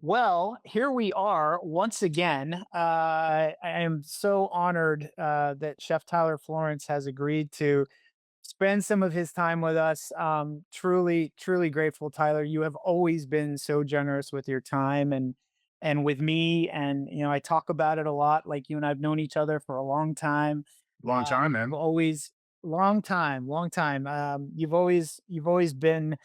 Well, here we are once again. I am so honored that Chef Tyler Florence has agreed to spend some of his time with us. Truly, truly grateful, Tyler. You have always been so generous with your time and with me. And I talk about it a lot. Like you and I've known each other for a long time. Long time, You've man. always long time, long time. You've always been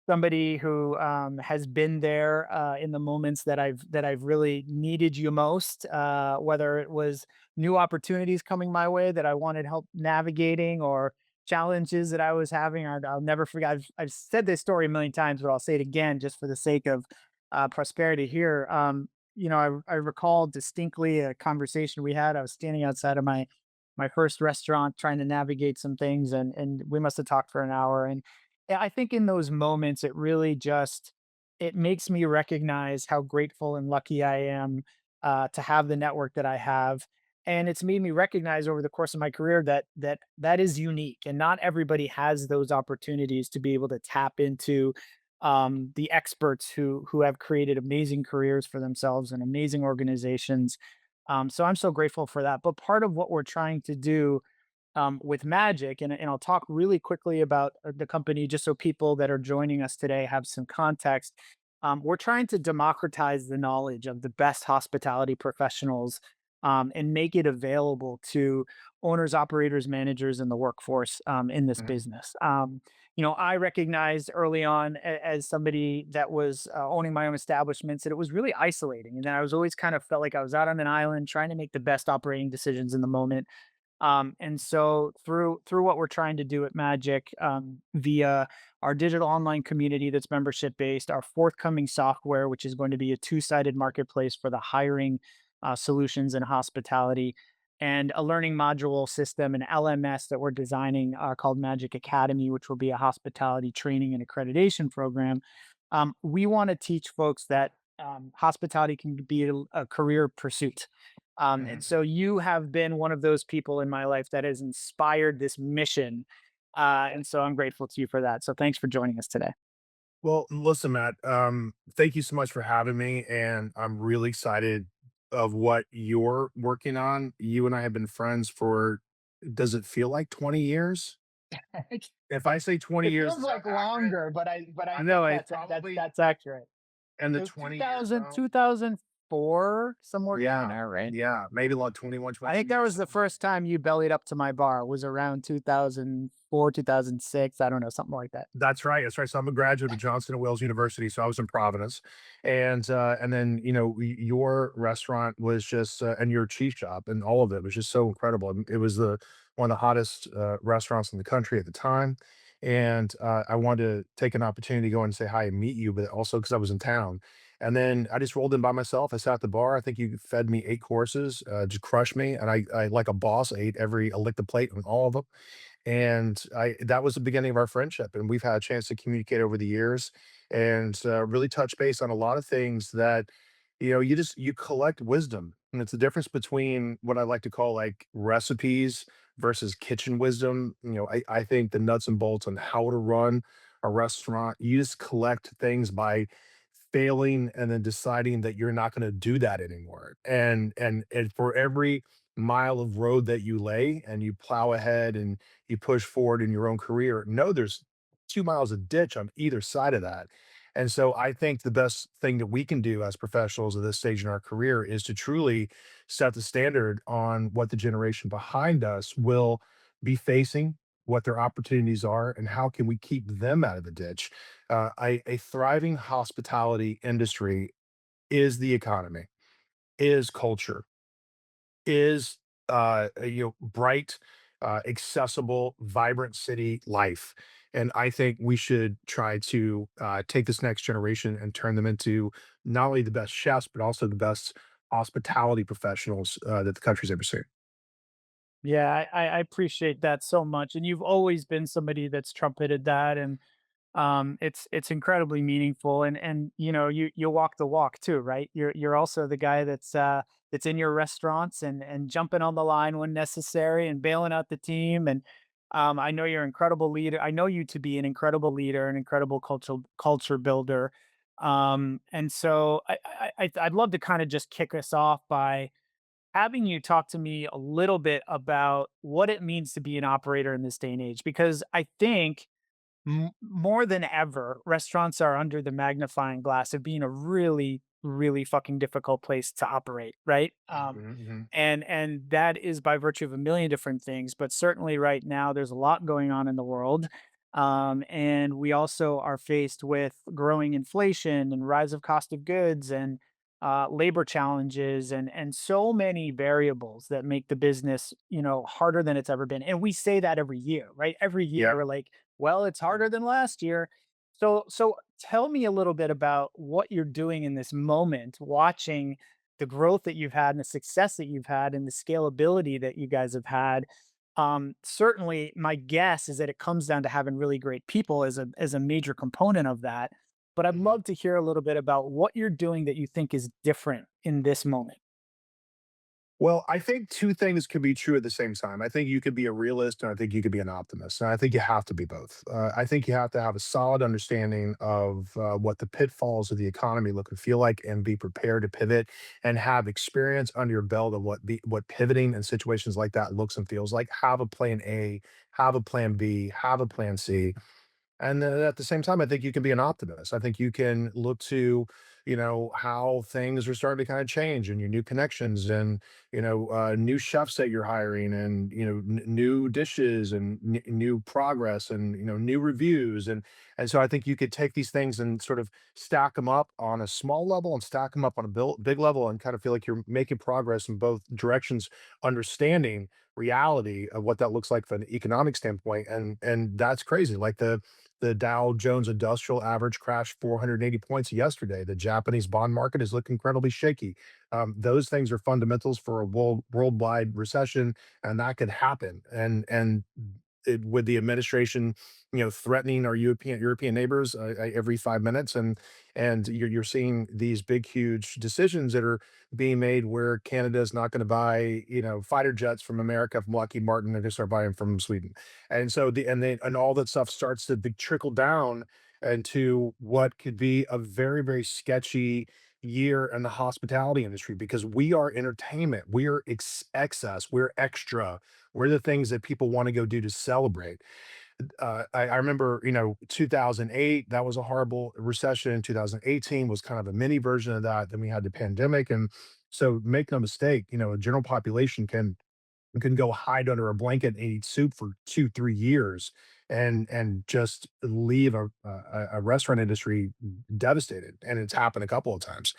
somebody who has been there in the moments that I've really needed you most, whether it was new opportunities coming my way that I wanted help navigating or challenges that I was having. I'll never forget. I've said this story a million times, but I'll say it again just for the sake of prosperity here. I recall distinctly a conversation we had. I was standing outside of my first restaurant trying to navigate some things, and we must have talked for an hour. And yeah, I think in those moments, it really just it makes me recognize how grateful and lucky I am to have the network that I have, and it's made me recognize over the course of my career that is unique, and not everybody has those opportunities to be able to tap into the experts who have created amazing careers for themselves and amazing organizations. So I'm so grateful for that. But part of what we're trying to do with Magic, and I'll talk really quickly about the company just so people that are joining us today have some context. We're trying to democratize the knowledge of the best hospitality professionals and make it available to owners, operators, managers, and the workforce in this Mhm. business. I recognized early on as somebody that was owning my own establishments that it was really isolating, and then I was always kind of felt like I was out on an island trying to make the best operating decisions in the moment. And so through what we're trying to do at Magic, via our digital online community that's membership based, our forthcoming software, which is going to be a two-sided marketplace for the hiring solutions in hospitality, and a learning module system, an LMS that we're designing called Magic Academy, which will be a hospitality training and accreditation program. We want to teach folks that hospitality can be a career pursuit, and Mhm. so you have been one of those people in my life that has inspired this mission. And so I'm grateful to you for that. So thanks for joining us today. Well, listen, Matt, thank you so much for having me, and I'm really excited of what you're working on. You and I have been friends for, does it feel like 20 years? It If I say 20 years, feels is that like accurate? longer, but I I think know it that's probably that's accurate. in the It was 20 years though. 2004, somewhere in Yeah. there, right? Yeah. Maybe like 21, I 22 think that years, was the something like first time you bellied up to my bar was around 2004, 2006. I don't know, something like that. That's right, that's right. So I'm a graduate of Johnson and Wales University, so I was in Providence, and then your restaurant was just and your cheese shop and all of it was just so incredible. It was the one of the hottest restaurants in the country at the time, and I wanted to take an opportunity to go and say hi and meet you, but also because I was in town. And then I just rolled in by myself. I sat at the bar. I think you fed me 8 courses, just crushed me, and I like a boss ate I licked the plate on all of them, and I that was the beginning of our friendship, and we've had a chance to communicate over the years and really touch base on a lot of things that you collect wisdom, and it's the difference between what I like to call like recipes versus kitchen wisdom. I think the nuts and bolts on how to run a restaurant, you just collect things by failing and then deciding that you're not going to do that anymore, and for every mile of road that you lay and you plow ahead and you push forward in your own career, no, there's 2 miles of ditch on either side of that. And so I think the best thing that we can do as professionals at this stage in our career is to truly set the standard on what the generation behind us will be facing, what their opportunities are, and how can we keep them out of the ditch. A thriving hospitality industry is the economy, is culture, is bright, accessible, vibrant city life. And I think we should try to take this next generation and turn them into not only the best chefs, but also the best hospitality professionals that the country's ever seen. Yeah, I appreciate that so much. And you've always been somebody that's trumpeted that, and it's incredibly meaningful. And you walk the walk too, right? You're also the guy that's in your restaurants and jumping on the line when necessary and bailing out the team. And I know you're an incredible leader. I know you to be an incredible leader, an incredible culture builder. And so I'd love to kind of just kick us off by having you talk to me a little bit about what it means to be an operator in this day and age, because I think more than ever, restaurants are under the magnifying glass of being a really, really fucking difficult place to operate, right? Mhm, mhm, And that is by virtue of a million different things, but certainly right now there's a lot going on in the world. And we also are faced with growing inflation and rise of cost of goods and labor challenges and so many variables that make the business, harder than it's ever been. And we say that every year, right? Every year yeah. we're like, well, it's harder than last year. So tell me a little bit about what you're doing in this moment, watching the growth that you've had and the success that you've had and the scalability that you guys have had. Certainly, my guess is that it comes down to having really great people as a major component of that. But I'd Mhm. love to hear a little bit about what you're doing that you think is different in this moment. Well, I think 2 things could be true at the same time. I think you could be a realist, and I think you could be an optimist, and I think you have to be both. I think you have to have a solid understanding of, what the pitfalls of the economy look and feel like, and be prepared to pivot, and have experience under your belt of what pivoting in situations like that looks and feels like. Have a plan A, have a plan B, have a plan C, and then at the same time, I think you can be an optimist. I think you can look to, how things are starting to kind of change and your new connections and, new chefs that you're hiring and, new dishes and new progress and, new reviews. And so I think you could take these things and sort of stack them up on a small level and stack them up on a big level and kind of feel like you're making progress in both directions, understanding reality of what that looks like from an economic standpoint. And that's crazy. Like the Dow Jones Industrial Average crashed 480 points yesterday. The Japanese bond market has looked incredibly shaky. Those things are fundamentals for a worldwide recession, and that could happen. With the administration, threatening our European neighbors every 5 minutes, and you're seeing these big, huge decisions that are being made where Canada is not going to buy, fighter jets from America from Lockheed Martin. They're going to start buying from Sweden, and so and all that stuff starts to trickle down into what could be a very, very sketchy year in the hospitality industry, because we are entertainment, we are excess, we're extra, we're the things that people want to go do to celebrate. I remember, 2008, that was a horrible recession. 2018 was kind of a mini version of that. Then we had the pandemic. And so make no mistake, a general population can go hide under a blanket and eat soup for 2, 3 years and just leave a restaurant industry devastated. And it's happened a couple of times.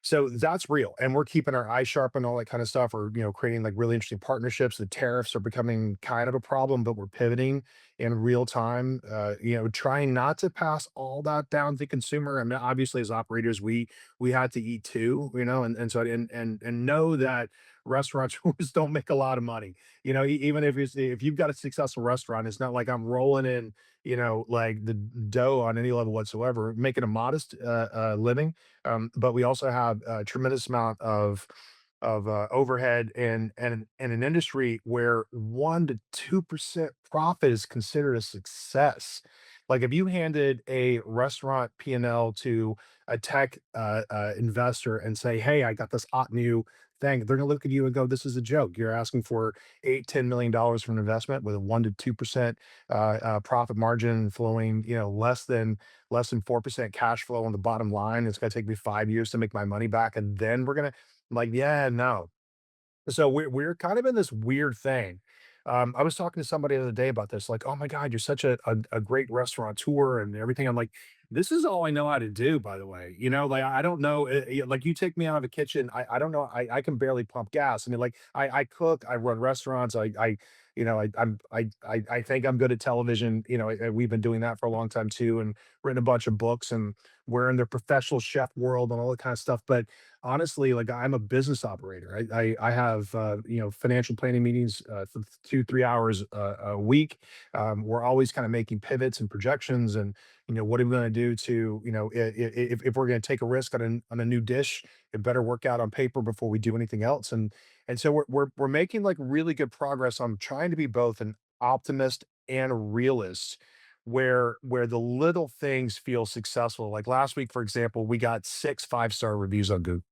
So that's real, and we're keeping our eyes sharp and all that kind of stuff. We're, creating like really interesting partnerships. The tariffs are becoming kind of a problem, but we're pivoting in real time. Trying not to pass all that down to the consumer. I mean, obviously, as operators, we had to eat too, and so and know that restaurateurs don't make a lot of money. Even if you've got a successful restaurant, it's not like I'm rolling in, like the dough on any level whatsoever. Making a modest living, but we also have a tremendous amount of overhead and an industry where 1 to 2% profit is considered a success. Like if you handed a restaurant P&L to a tech investor and say, "Hey, I got this hot new thing," they're gonna look at you and go, "This is a joke. You're asking for $8, $10 million from an investment with a 1 to 2% profit margin flowing, less than 4% cash flow on the bottom line. It's gonna take me 5 years to make my money back, and then we're gonna." I'm like, "Yeah, no." So we're kind of in this weird thing. I was talking to somebody the other day about this, like, "Oh my god, you're such a great restaurateur and everything." I'm like, "This is all I know how to do, by the way." Like, I don't know, like, you take me out of a kitchen, I don't know, I can barely pump gas. I mean, like, I cook, I run restaurants, I think I'm good at television. We've been doing that for a long time too, and written a bunch of books, and we're in the professional chef world and all that kind of stuff. But honestly, like, I'm a business operator. I have financial planning meetings 2, 3 hours a week. We're always kind of making pivots and projections, and what are we going to do to, if we're going to take a risk on a new dish, it better work out on paper before we do anything else. And so we're making like really good progress on trying to be both an optimist and a realist, where the little things feel successful. Like last week, for example, we got 6 5-star reviews on Google.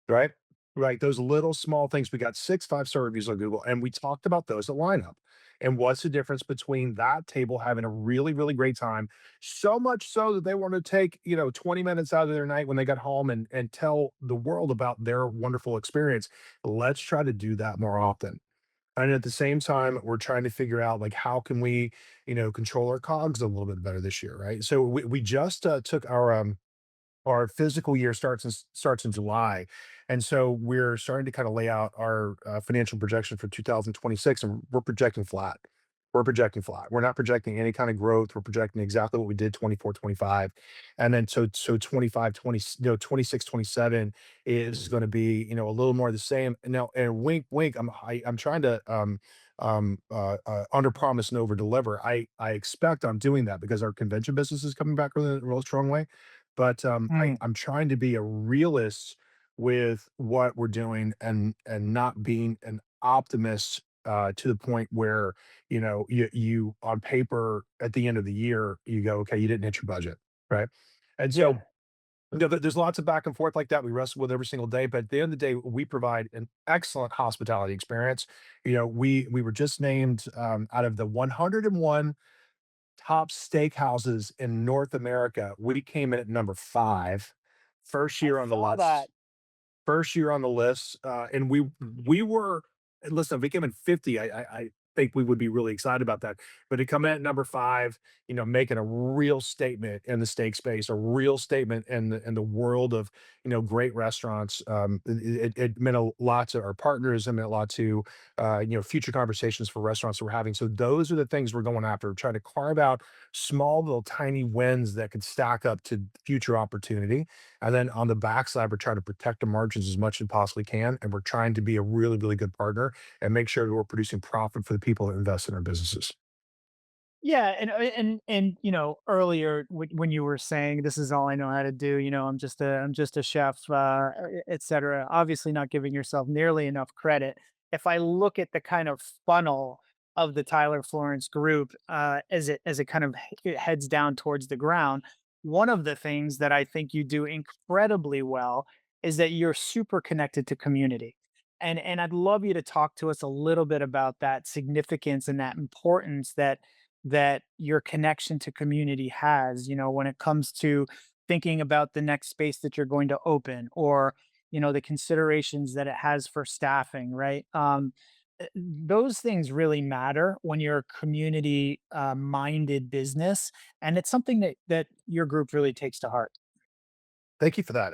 Right? Right, those little small things, we got 6 5-star reviews on Google, and we talked about those at lineup, and what's the difference between that table having a really, really great time, so much so that they wanna take, 20 minutes out of their night when they got home and tell the world about their wonderful experience. Let's try to do that more often, and at the same time, we're trying to figure out, like, how can we, control our COGS a little bit better this year, right? So we just, took our physical year starts in July, and so we're starting to kind of lay out our financial projection for 2026, and we're projecting flat. We're projecting flat. We're not projecting any kind of growth. We're projecting exactly what we did 24, 25, and then so 25, 20, 26, 27 is going to be a little more of the same. Now, and wink, wink. I'm trying to under promise and over deliver. I expect I'm doing that because our convention business is coming back really in a real strong way, but, Mm, I'm trying to be a realist with what we're doing and not being an optimist, to the point where, you on paper at the end of the year, you go, "Okay, you didn't hit your budget," right? And so, yeah. there's lots of back and forth like that we wrestle with every single day, but at the end of the day, we provide an excellent hospitality experience. We were just named, out of the 101 top steakhouses in North America, we came in at number 5, first I year on the saw that. list. First year on the list, and we were and listen, if we came in 50, I think we would be really excited about that. But to come in at number 5, making a real statement in the steak space, a real statement in the world of, great restaurants, it meant a lot to our partners, it meant a lot to, future conversations for restaurants that we're having. So those are the things we're going after, trying to carve out small, little, tiny wins that could stack up to future opportunity, and then on the backside, we're trying to protect the margins as much as we possibly can, and we're trying to be a really, really good partner and make sure that we're producing profit for the people that invest in our businesses. Yeah, and earlier when you were saying this is all I know how to do, I'm just a chef, etc. Obviously, not giving yourself nearly enough credit. If I look at the kind of funnel of the Tyler Florence group, as it kind of it heads down towards the ground, one of the things that I think you do incredibly well is that you're super connected to community. And I'd love you to talk to us a little bit about that significance and that importance that your connection to community has, when it comes to thinking about the next space that you're going to open, or, the considerations that it has for staffing, right? Those things really matter when you're a community minded business. And it's something that your group really takes to heart. Thank you for that.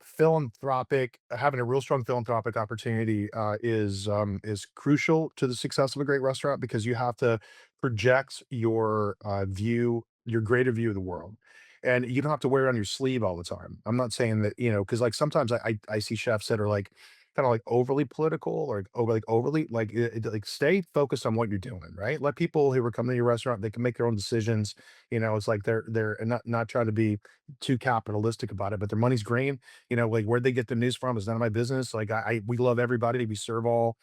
Philanthropic having a real strong philanthropic opportunity is crucial to the success of a great restaurant because you have to project your view, your greater view of the world, and you don't have to wear it on your sleeve all the time. I'm not saying that because like sometimes I see chefs that are like kind of like overly political or overly like stay focused on what you're doing, right? Let people who are coming to your restaurant, they can make their own decisions. It's like they're not trying to be too capitalistic about it, but their money's green. Like where they get the news from is none of my business. Like we love everybody. We serve all.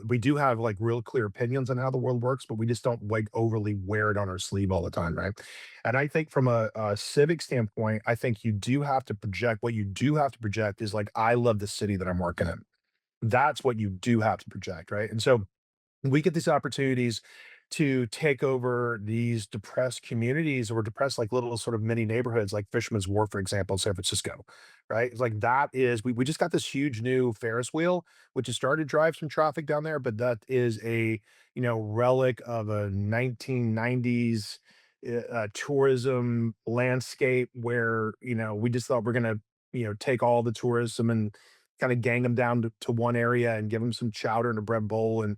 We do have like real clear opinions on how the world works, but we just don't like overly wear it on our sleeve all the time, right? And I think from a civic standpoint, I think you do have to project. What you do have to project is like, I love the city that I'm working in. That's what you do have to project, right? And so we get these opportunities to take over these depressed communities or depressed like little sort of mini neighborhoods like Fisherman's Wharf, for example, in San Francisco, right? It's like that is we just got this huge new Ferris wheel, which has started to drive some traffic down there, but that is a relic of a 1990s tourism landscape where we just thought we're gonna take all the tourism and kind of gang them down to one area and give them some chowder and a bread bowl and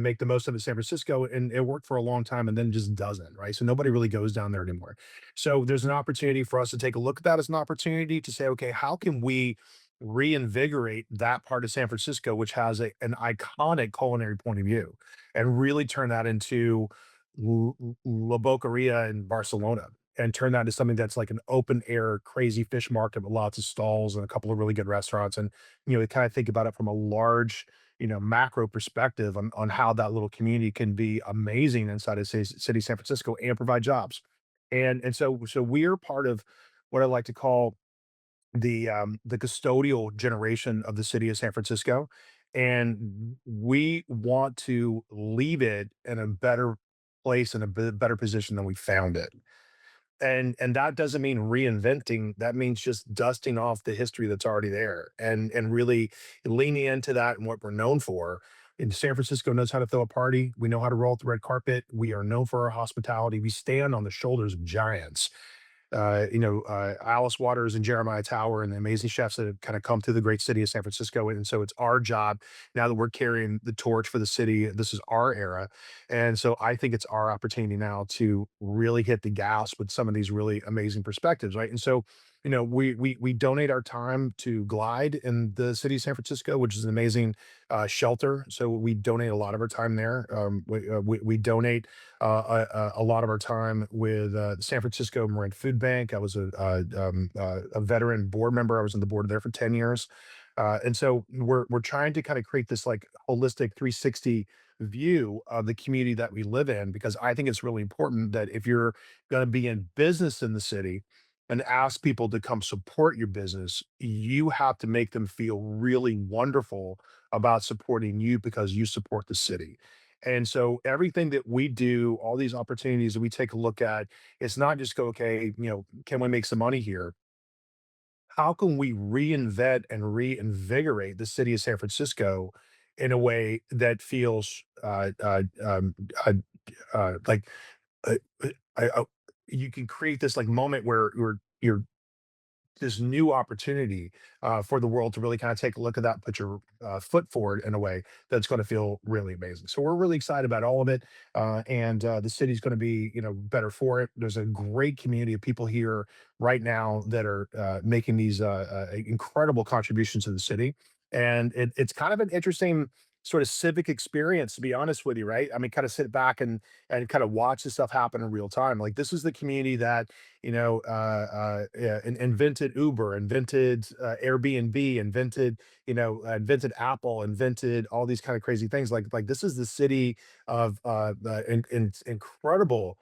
make the most of it San Francisco. And it worked for a long time and then just doesn't, right? So nobody really goes down there anymore. So there's an opportunity for us to take a look at that as an opportunity to say, okay, how can we reinvigorate that part of San Francisco, which has an iconic culinary point of view, and really turn that into La Boqueria in Barcelona and turn that into something that's like an open air crazy fish market with lots of stalls and a couple of really good restaurants and kind of think about it from a large macro perspective on how that little community can be amazing inside of city San Francisco and provide jobs. And so we're part of what I like to call the custodial generation of the city of San Francisco, and we want to leave it in a better place, in a better position than we found it. And that doesn't mean reinventing, that means just dusting off the history that's already there, and really leaning into that and what we're known for. And San Francisco knows how to throw a party. We know how to roll out the red carpet. We are known for our hospitality. We stand on the shoulders of giants. Alice Waters and Jeremiah Tower and the amazing chefs that have kind of come through the great city of San Francisco. And so it's our job now that we're carrying the torch for the city. This is our era. And so I think it's our opportunity now to really hit the gas with some of these really amazing perspectives. Right. And so, we donate our time to Glide in the city of San Francisco, which is an amazing shelter. So we donate a lot of our time there. We donate a lot of our time with the San Francisco Marin Food Bank. I was a veteran board member. I was on the board there for 10 years. And so we're trying to kind of create this like holistic 360 view of the community that we live in, because I think it's really important that if you're going to be in business in the city and ask people to come support your business, you have to make them feel really wonderful about supporting you because you support the city. And so everything that we do, all these opportunities that we take a look at, it's not just go, okay, can we make some money here? How can we reinvent and reinvigorate the city of San Francisco in a way that feels uh, like uh, uh, you can create this like moment where you're this new opportunity for the world to really kind of take a look at that, put your foot forward in a way that's going to feel really amazing. So we're really excited about all of it, and the city's going to be, better for it. There's a great community of people here right now that are making these incredible contributions to the city, and it's kind of an interesting sort of civic experience, to be honest with you, right? I mean, kind of sit back and kind of watch this stuff happen in real time. Like this is the community that yeah, invented Uber, invented Airbnb, invented Apple, invented all these kind of crazy things. Like this is the city of incredible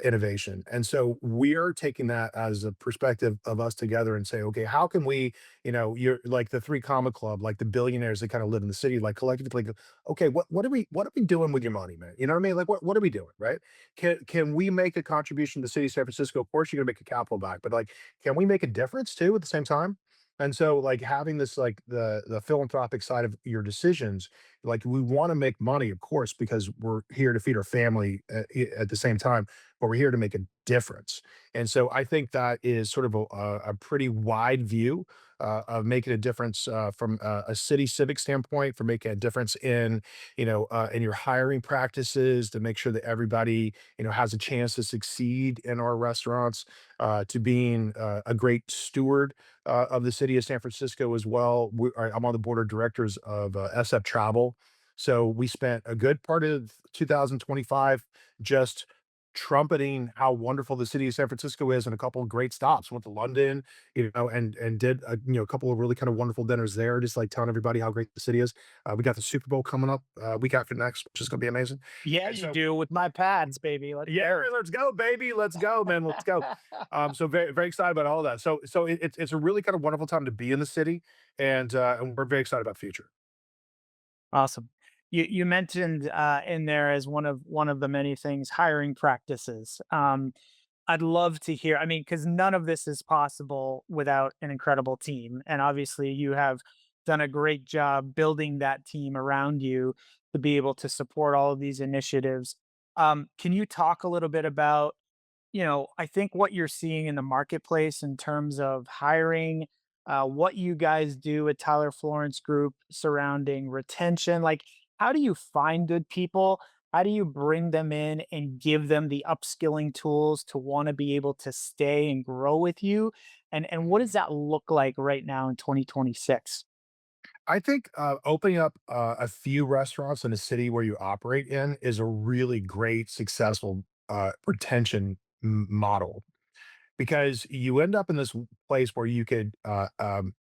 innovation, and so we are taking that as a perspective of us together and say, okay, how can we, you're like the Three Comma Club, like the billionaires that kind of live in the city, like collectively, like, okay, what are we doing with your money, man? You know what I mean? Like what are we doing, right? Can we make a contribution to the city of San Francisco? Of course, you're gonna make a capital back, but like, can we make a difference too at the same time? And so, like having this, like the philanthropic side of your decisions, like we want to make money, of course, because we're here to feed our family at the same time, but we're here to make a difference. And so, I think that is sort of a pretty wide view of making a difference from a city civic standpoint, for making a difference in your hiring practices to make sure that everybody has a chance to succeed in our restaurants, to being a great steward of the city of San Francisco as well. I'm on the board of directors of SF Travel. So we spent a good part of 2025 just trumpeting how wonderful the city of San Francisco is, and a couple of great stops. Went to London, and did a couple of really kind of wonderful dinners there, just like telling everybody how great the city is. We got the Super Bowl coming up week after next, which is going to be amazing. Yeah, And you so do with my pads, baby. Let's yeah, go. let's go, baby. Let's go, man. Let's go. So very, very excited about all that. So it's a really kind of wonderful time to be in the city, and we're very excited about the future. Awesome. You mentioned in there as one of the many things, hiring practices. I'd love to hear. I mean, because none of this is possible without an incredible team, and obviously you have done a great job building that team around you to be able to support all of these initiatives. Can you talk a little bit about, I think what you're seeing in the marketplace in terms of hiring, what you guys do at Tyler Florence Group surrounding retention. Like, how do you find good people? How do you bring them in and give them the upskilling tools to want to be able to stay and grow with you? And what does that look like right now in 2026? I think opening up a few restaurants in a city where you operate in is a really great, successful retention model, because you end up in this place where you could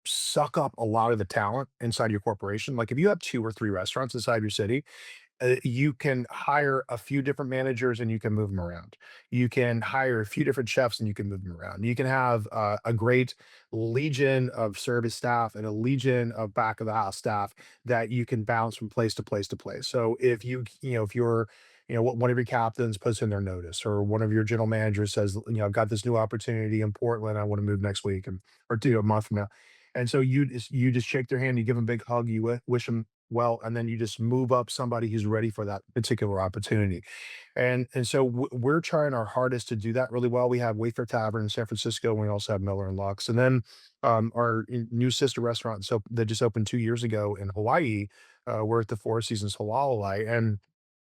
suck up a lot of the talent inside your corporation. Like if you have 2 or 3 restaurants inside your city, you can hire a few different managers and you can move them around. You can hire a few different chefs and you can move them around. You can have a great legion of service staff and a legion of back of the house staff that you can bounce from place to place to place. So if if you're, one of your captains puts in their notice, or one of your general managers says, I've got this new opportunity in Portland, I want to move next week, and or a month from now, and so you just shake their hand, you give them a big hug, you wish them well, and then you just move up somebody who's ready for that particular opportunity. And so we're trying our hardest to do that really well. We have Wayfair Tavern in San Francisco, and we also have Miller and Lux. And then our new sister restaurant so that just opened 2 years ago in Hawaii. We're at the Four Seasons Halal, and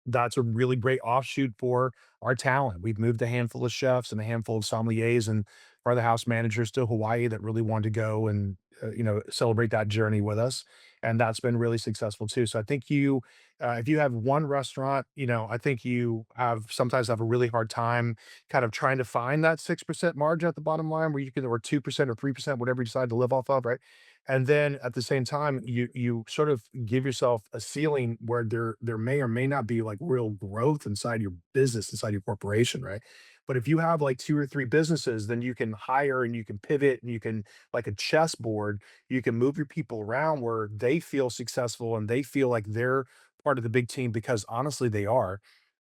that's a really great offshoot for our talent. We've moved a handful of chefs and a handful of sommeliers and front of the house managers to Hawaii that really wanted to go and celebrate that journey with us, and that's been really successful too. So I think if you have one restaurant, I think you sometimes have a really hard time kind of trying to find that 6% margin at the bottom line where you can, or 2% or 3%, whatever you decide to live off of, right? And then at the same time, you sort of give yourself a ceiling where there may or may not be like real growth inside your business, inside your corporation, right? But if you have like 2 or 3 businesses, then you can hire and you can pivot and you can, like a chessboard, you can move your people around where they feel successful and they feel like they're part of the big team, because honestly they are.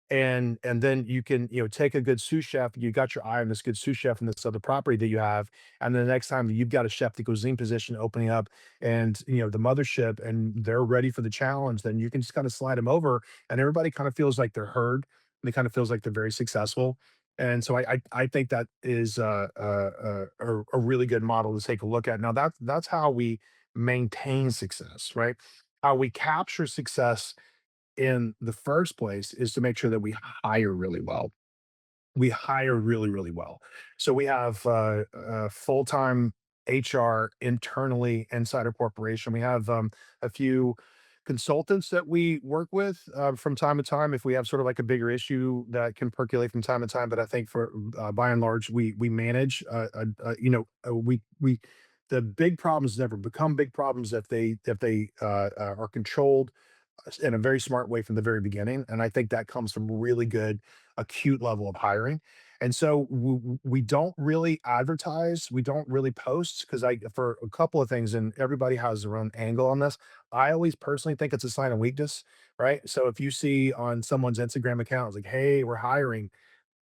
And then you can, take a good sous chef, you got your eye on this good sous chef in this other property that you have, and the next time you've got a chef de cuisine position opening up and, the mothership, and they're ready for the challenge, then you can just kinda slide them over, and everybody kinda feels like they're heard, and it kinda feels like they're very successful. And so I think that is a really good model to take a look at. Now that's how we maintain success, right? How we capture success in the first place is to make sure that we hire really well. We hire really, really well. So we have full-time HR internally inside our corporation. We have a few consultants that we work with from time to time if we have sort of like a bigger issue that can percolate from time to time. But I think for by and large, we manage. We the big problems never become big problems if they are controlled in a very smart way from the very beginning. And I think that comes from really good acute level of hiring. And so we don't really advertise, we don't really post, because I for a couple of things, and everybody has their own angle on this. I always personally think it's a sign of weakness, right? So if you see on someone's Instagram account, it's like, hey, we're hiring,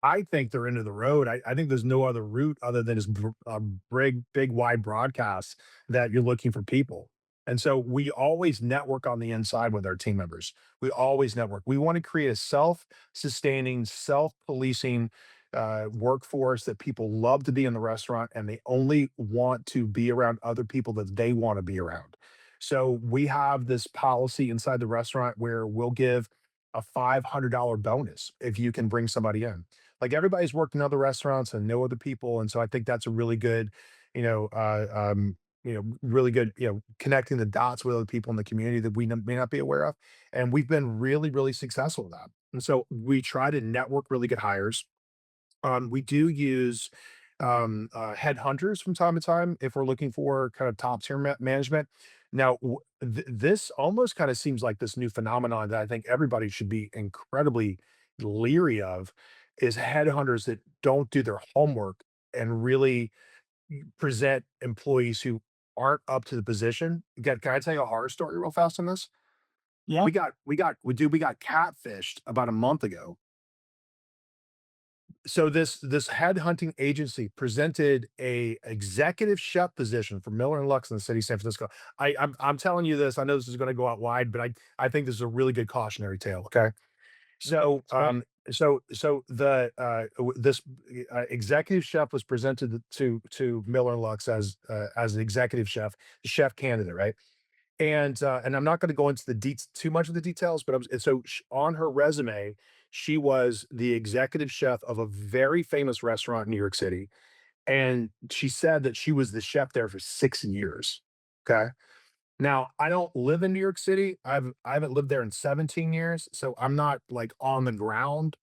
I think they're into the road. I think there's no other route other than just big, wide broadcasts that you're looking for people. And so we always network on the inside with our team members. We always network. We want to create a self-sustaining, self-policing workforce that people love to be in the restaurant, and they only want to be around other people that they want to be around. So we have this policy inside the restaurant where we'll give a $500 bonus if you can bring somebody in. Like, everybody's worked in other restaurants and know other people, and so I think that's a really good, really good, connecting the dots with other people in the community that we may not be aware of, and we've been really, really successful with that. And so we try to network really good hires. We do use headhunters from time to time if we're looking for kind of top tier management. Now, this almost kind of seems like this new phenomenon that I think everybody should be incredibly leery of, is headhunters that don't do their homework and really present employees who aren't up to the position. Can I tell you a horror story real fast on this? Yeah. We got catfished about a month ago. So this headhunting agency presented a executive chef position for Miller and Lux in the city of San Francisco. I'm telling you this. I know this is going to go out wide, but I think this is a really good cautionary tale. Okay, Okay. so That's great. the this executive chef was presented to Miller and Lux as an executive chef, chef candidate, right? And I'm not gonna go into too much of the details, but on her resume, she was the executive chef of a very famous restaurant in New York City, and she said that she was the chef there for 6 years, okay? Now, I don't live in New York City. I haven't lived there in 17 years, so I'm not like on the ground,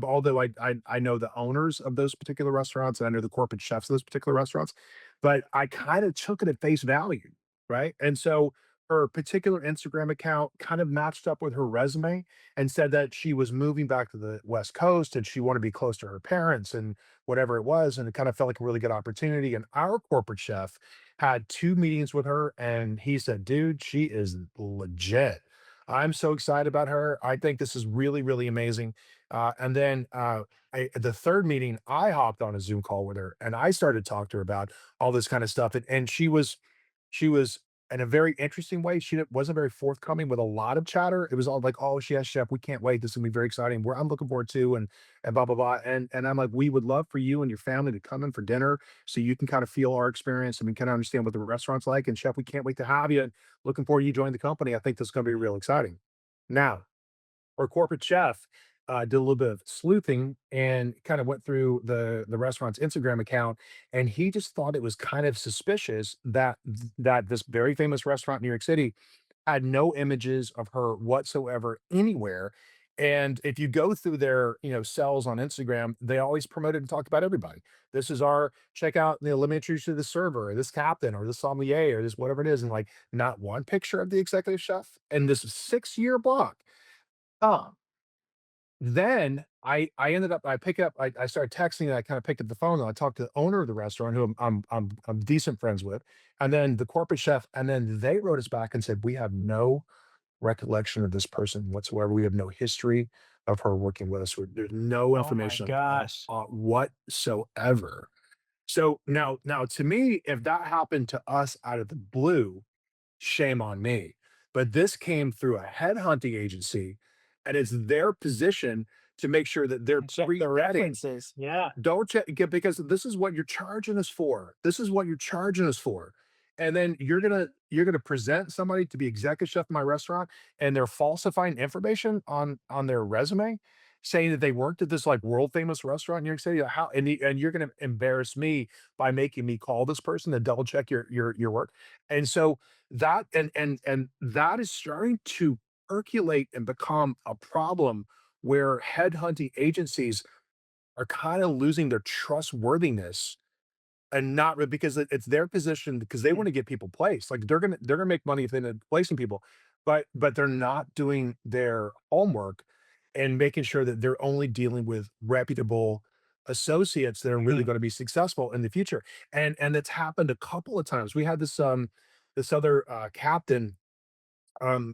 although I know the owners of those particular restaurants and I know the corporate chefs of those particular restaurants, but I kind of took it at face value, right? And so her particular Instagram account kind of matched up with her resume and said that she was moving back to the West Coast and she wanted to be close to her parents and whatever it was, and it kind of felt like a really good opportunity. And our corporate chef had 2 meetings with her, and he said, "Dude, she is legit. I'm so excited about her. I think this is really, really amazing." And then, the 3rd meeting, I hopped on a Zoom call with her, and I started to talk to her about all this kinda stuff, and she was in a very interesting way, she wasn't very forthcoming with a lot of chatter. It was all like, "Oh, yes, chef, we can't wait. This is gonna be very exciting. I'm looking forward to," and blah, blah, blah, and I'm like, "We would love for you and your family to come in for dinner so you can kind of feel our experience and we kind of understand what the restaurant's like. And chef, we can't wait to have you. And looking forward to you joining the company. I think this is going to be real exciting." Now, our corporate chef did a little bit of sleuthing and kind of went through the restaurant's Instagram account, and he just thought it was kind of suspicious that this very famous restaurant in New York City had no images of her whatsoever anywhere. And if you go through their, cells on Instagram, they always promoted and talked about everybody. This is our check out, let me introduce you to the server, or this captain, or this sommelier, or this whatever it is. And like not one picture of the executive chef and this 6 year block. Oh, then I ended up I started texting and I kind of picked up the phone and I talked to the owner of the restaurant who I'm decent friends with, and then the corporate chef, and then they wrote us back and said, "We have no recollection of this person whatsoever. We have no history of her working with us. There's no Oh my information gosh. whatsoever." So now to me, if that happened to us out of the blue, shame on me. But this came through a headhunting agency, and it's their position to make sure that they're And check the pre-vetting. references. Yeah. Don't check, because this is what you're charging us for. This is what you're charging us for. And then you're gonna present somebody to be executive chef in my restaurant, and they're falsifying information on their resume, saying that they worked at this like world famous restaurant in New York City. How and you're gonna embarrass me by making me call this person to double check your work. And so and that is starting to percolate and become a problem where headhunting agencies are kind of losing their trustworthiness, and not because it's their position, because they Mm, want to get people placed. Like they're gonna make money if they end up placing people, but they're not doing their homework and making sure that they're only dealing with reputable associates that are really mhm. going to be successful in the future. And it's happened a couple of times. We had this other captain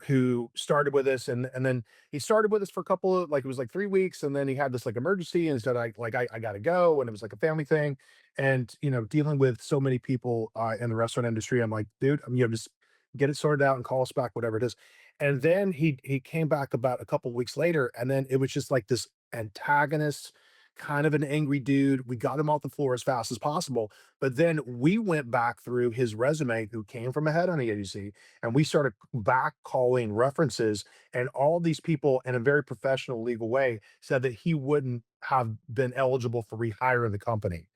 who started with us, and then he started with us for a couple of like it was like 3 weeks, and then he had this like emergency and said I gotta go, and it was like a family thing. And dealing with so many people in the restaurant industry, I'm like, dude, just get it sorted out and call us back, whatever it is. And then he came back about a couple weeks later, and then it was just like this antagonist, kind of an angry dude. We got him off the floor as fast as possible, but then we went back through his resume, who came from a headhunting agency, and we started back calling references, and all these people in a very professional legal way said that he wouldn't have been eligible for rehire in the company,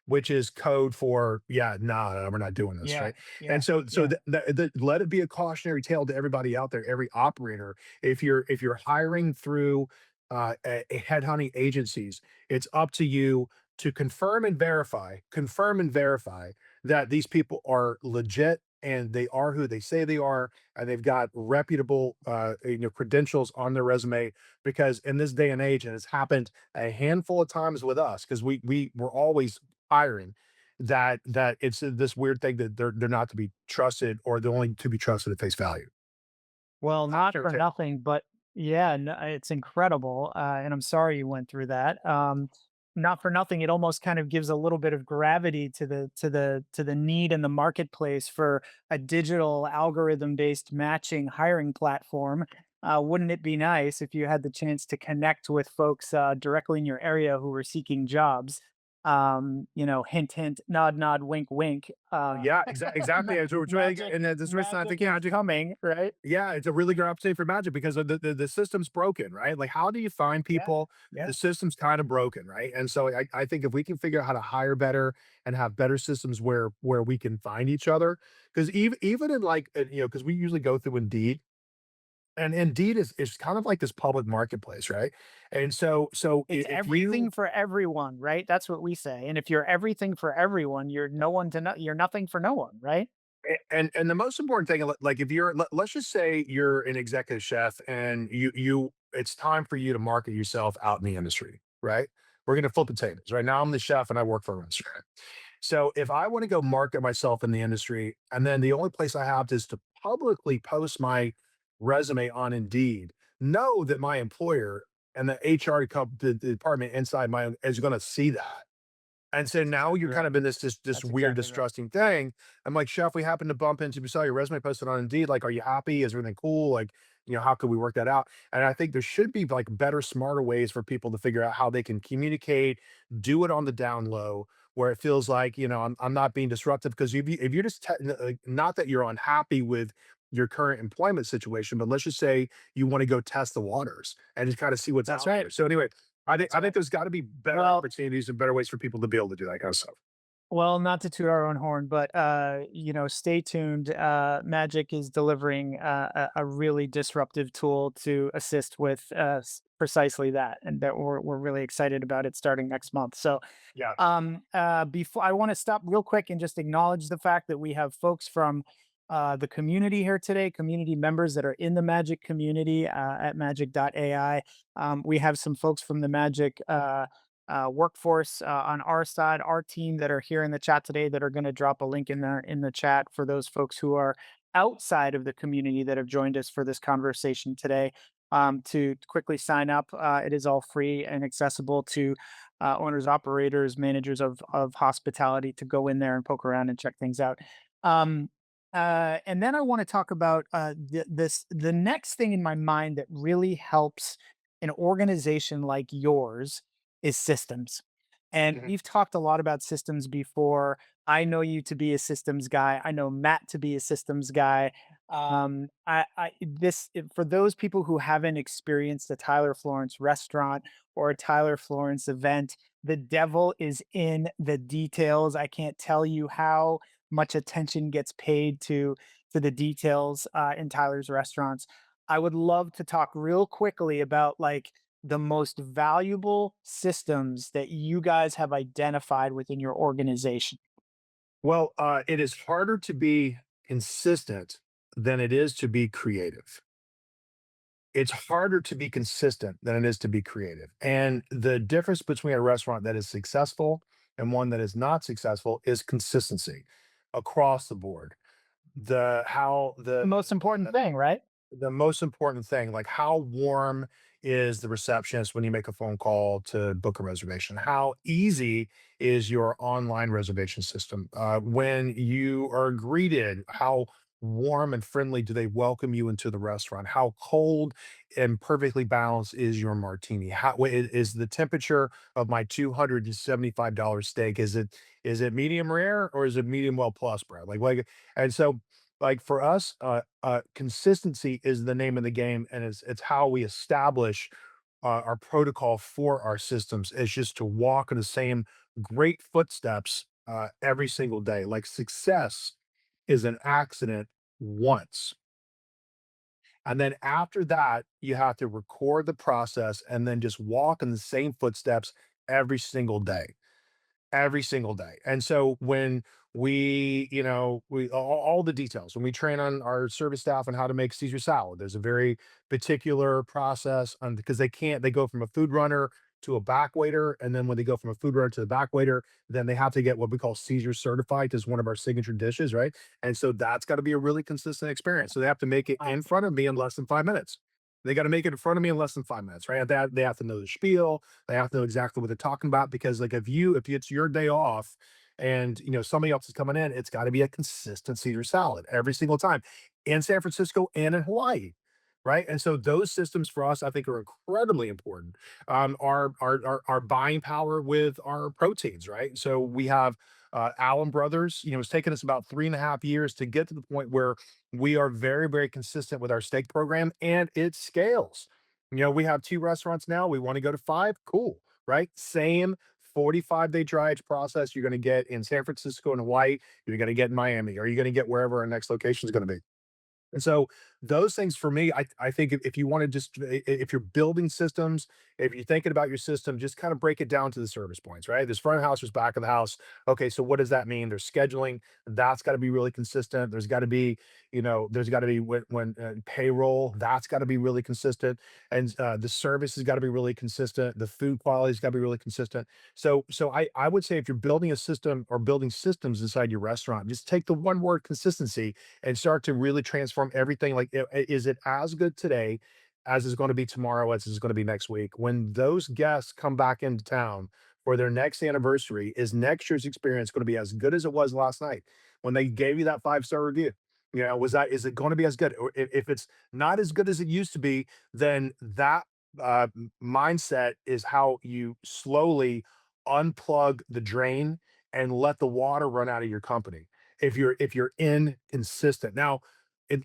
which is code for, yeah, nah, no, we're not doing this, Yeah. right? And Yeah. so Yeah. let it be a cautionary tale to everybody out there, every operator. If you're hiring through a headhunting agencies, it's up to you to confirm and verify that these people are legit and they are who they say they are, and they've got reputable credentials on their resume. Because in this day and age, and it's happened a handful of times with us, because we were always hiring, that it's this weird thing that they're not to be trusted, or they're only to be trusted at face value. Well, not Cautionary for tale. nothing, but yeah, it's incredible, and I'm sorry you went through that. Not for nothing, it almost kind of gives a little bit of gravity to the need in the marketplace for a digital algorithm-based matching hiring platform. Wouldn't it be nice if you had the chance to connect with folks directly in your area who were seeking jobs? Hint, hint, nod, nod, wink, wink. Yeah, Ma- exactly. And so magic, and then this restaurant, I magic think, yeah, is coming, right? yeah, it's a really good opportunity for magic because of the system's broken, right? Like, how do you find Yeah, people? yeah. The system's kind of broken, right? And so I think if we can figure out how to hire better and have better systems where we can find each other, because even in like because we usually go through Indeed, and Indeed is kind of like this public marketplace, right? And It's if you everything for everyone, right? That's what we say. And if you're everything for everyone, you're no one to no, you're nothing for no one, right? and the most important thing, like if let's just say you're an executive chef and you it's time for you to market yourself out in the industry, right? We're gonna flip potatoes. Right now, I'm the chef and I work for a restaurant. So if I want to go market myself in the industry, and then the only place I have is to publicly post my resume on Indeed, know that my employer and the HR the department inside my is going to see that, and so That's now exactly you're kind right. of in this That's weird, exactly right. distrusting thing. I'm like, "Chef, we happen to bump into we saw your resume posted on Indeed. Like, are you happy? Is everything cool? Like, how could we work that out?" And I think there should be like better, smarter ways for people to figure out how they can communicate, do it on the down low, where it feels like, I'm not being disruptive. Because if you're just like, not that you're unhappy with your current employment situation, but let's just say you want to go test the waters and just kind of see what's That's out right. there. So anyway, That's I right. think there's got to be better Well, opportunities and better ways for people to be able to do that kind of stuff. Well, not to toot our own horn, but stay tuned. Magic is delivering a really disruptive tool to assist with precisely that, and that we're really excited about it starting next month. So, Yeah. before I want to stop real quick and just acknowledge the fact that we have folks from the community here today, community members that are in the Magic community at magic.ai. We have some folks from the Magic. Workforce on our side, our team that are here in the chat today that are going to drop a link in there in the chat for those folks who are outside of the community that have joined us for this conversation today. To quickly sign up, it is all free and accessible to owners, operators, managers of hospitality to go in there and poke around and check things out. Um, and then I want to talk about the next thing in my mind that really helps an organization like yours is systems. And Mhm. we've talked a lot about systems before. I know you to be a systems guy. I know Matt to be a systems guy. For those people who haven't experienced a Tyler Florence restaurant or a Tyler Florence event, the devil is in the details. I can't tell you how much attention gets paid to the details in Tyler's restaurants. I would love to talk real quickly about like the most valuable systems that you guys have identified within your organization. Well, it is harder to be consistent than it is to be creative. It's harder to be consistent than it is to be creative. And the difference between a restaurant that is successful and one that is not successful is consistency across the board. The how The most important thing, right? the most important thing, like how warm is the receptionist when you make a phone call to book a reservation? How easy is your online reservation system? When you are greeted, how warm and friendly do they welcome you into the restaurant? How cold and perfectly balanced is your martini? Is the temperature of my $275 steak? Is it medium rare or is it medium well plus, bro? And so like for us, consistency is the name of the game, and it's how we establish our protocol for our systems. Is just to walk in the same great footsteps every single day. Like success is an accident once, and then after that, you have to record the process and then just walk in the same footsteps every single day. And so when we all the details, when we train on our service staff on how to make Caesar salad, there's a very particular process on because they go from a food runner to a back waiter. And then when they go from a food runner to the back waiter, then they have to get what we call Caesar certified as one of our signature dishes, right? And so that's got to be a really consistent experience. So they have to make it Wow. in front of me in less than 5 minutes. They got to make it in front of me in less than 5 minutes, right? They have to know the spiel, they have to know exactly what they're talking about because like if it's your day off and somebody else is coming in, it's got to be a consistent Caesar salad every single time in San Francisco and in Hawaii. right? And so those systems for us, I think, are incredibly important. Our buying power with our proteins, right? So we have Allen Brothers. You know, it's taken us about 3.5 years to get to the point where we are very, very consistent with our steak program, and it scales. You know, we have 2 restaurants now. We want to go to 5. Cool, right? Same 45-day dry age process you're going to get in San Francisco and Hawaii. You're going to get in Miami, or you're going to get wherever our next location is going to be. And so those things for me, I think if you want to just if you're building systems, if you're thinking about your system, just kind of break it down to the service points, right? There's front of house, there's back of the house. Okay, so what does that mean? There's scheduling, that's got to be really consistent. There's got to be, there's got to be when payroll, that's got to be really consistent, and the service has got to be really consistent. The food quality's got to be really consistent. So I would say if you're building a system or building systems inside your restaurant, just take the one word consistency and start to really transform everything. Like, is it as good today as it's going to be tomorrow, as it's going to be next week? When those guests come back into town for their next anniversary, is next year's experience going to be as good as it was last night when they gave you that 5-star review? You know, is it going to be as good? Or if it's not as good as it used to be, then that mindset is how you slowly unplug the drain and let the water run out of your company if you're inconsistent. Now,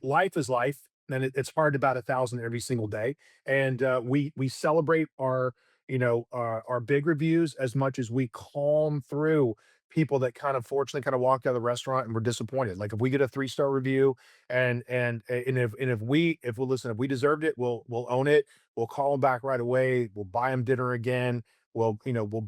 life is life, and it's hard to bat 1,000 every single day. And we celebrate our big reviews as much as we calm through people that kind of fortunately kind of walked out of the restaurant and were disappointed. Like if we get a 3-star review, and if we deserved it, we'll own it. We'll call them back right away. We'll buy them dinner again. We'll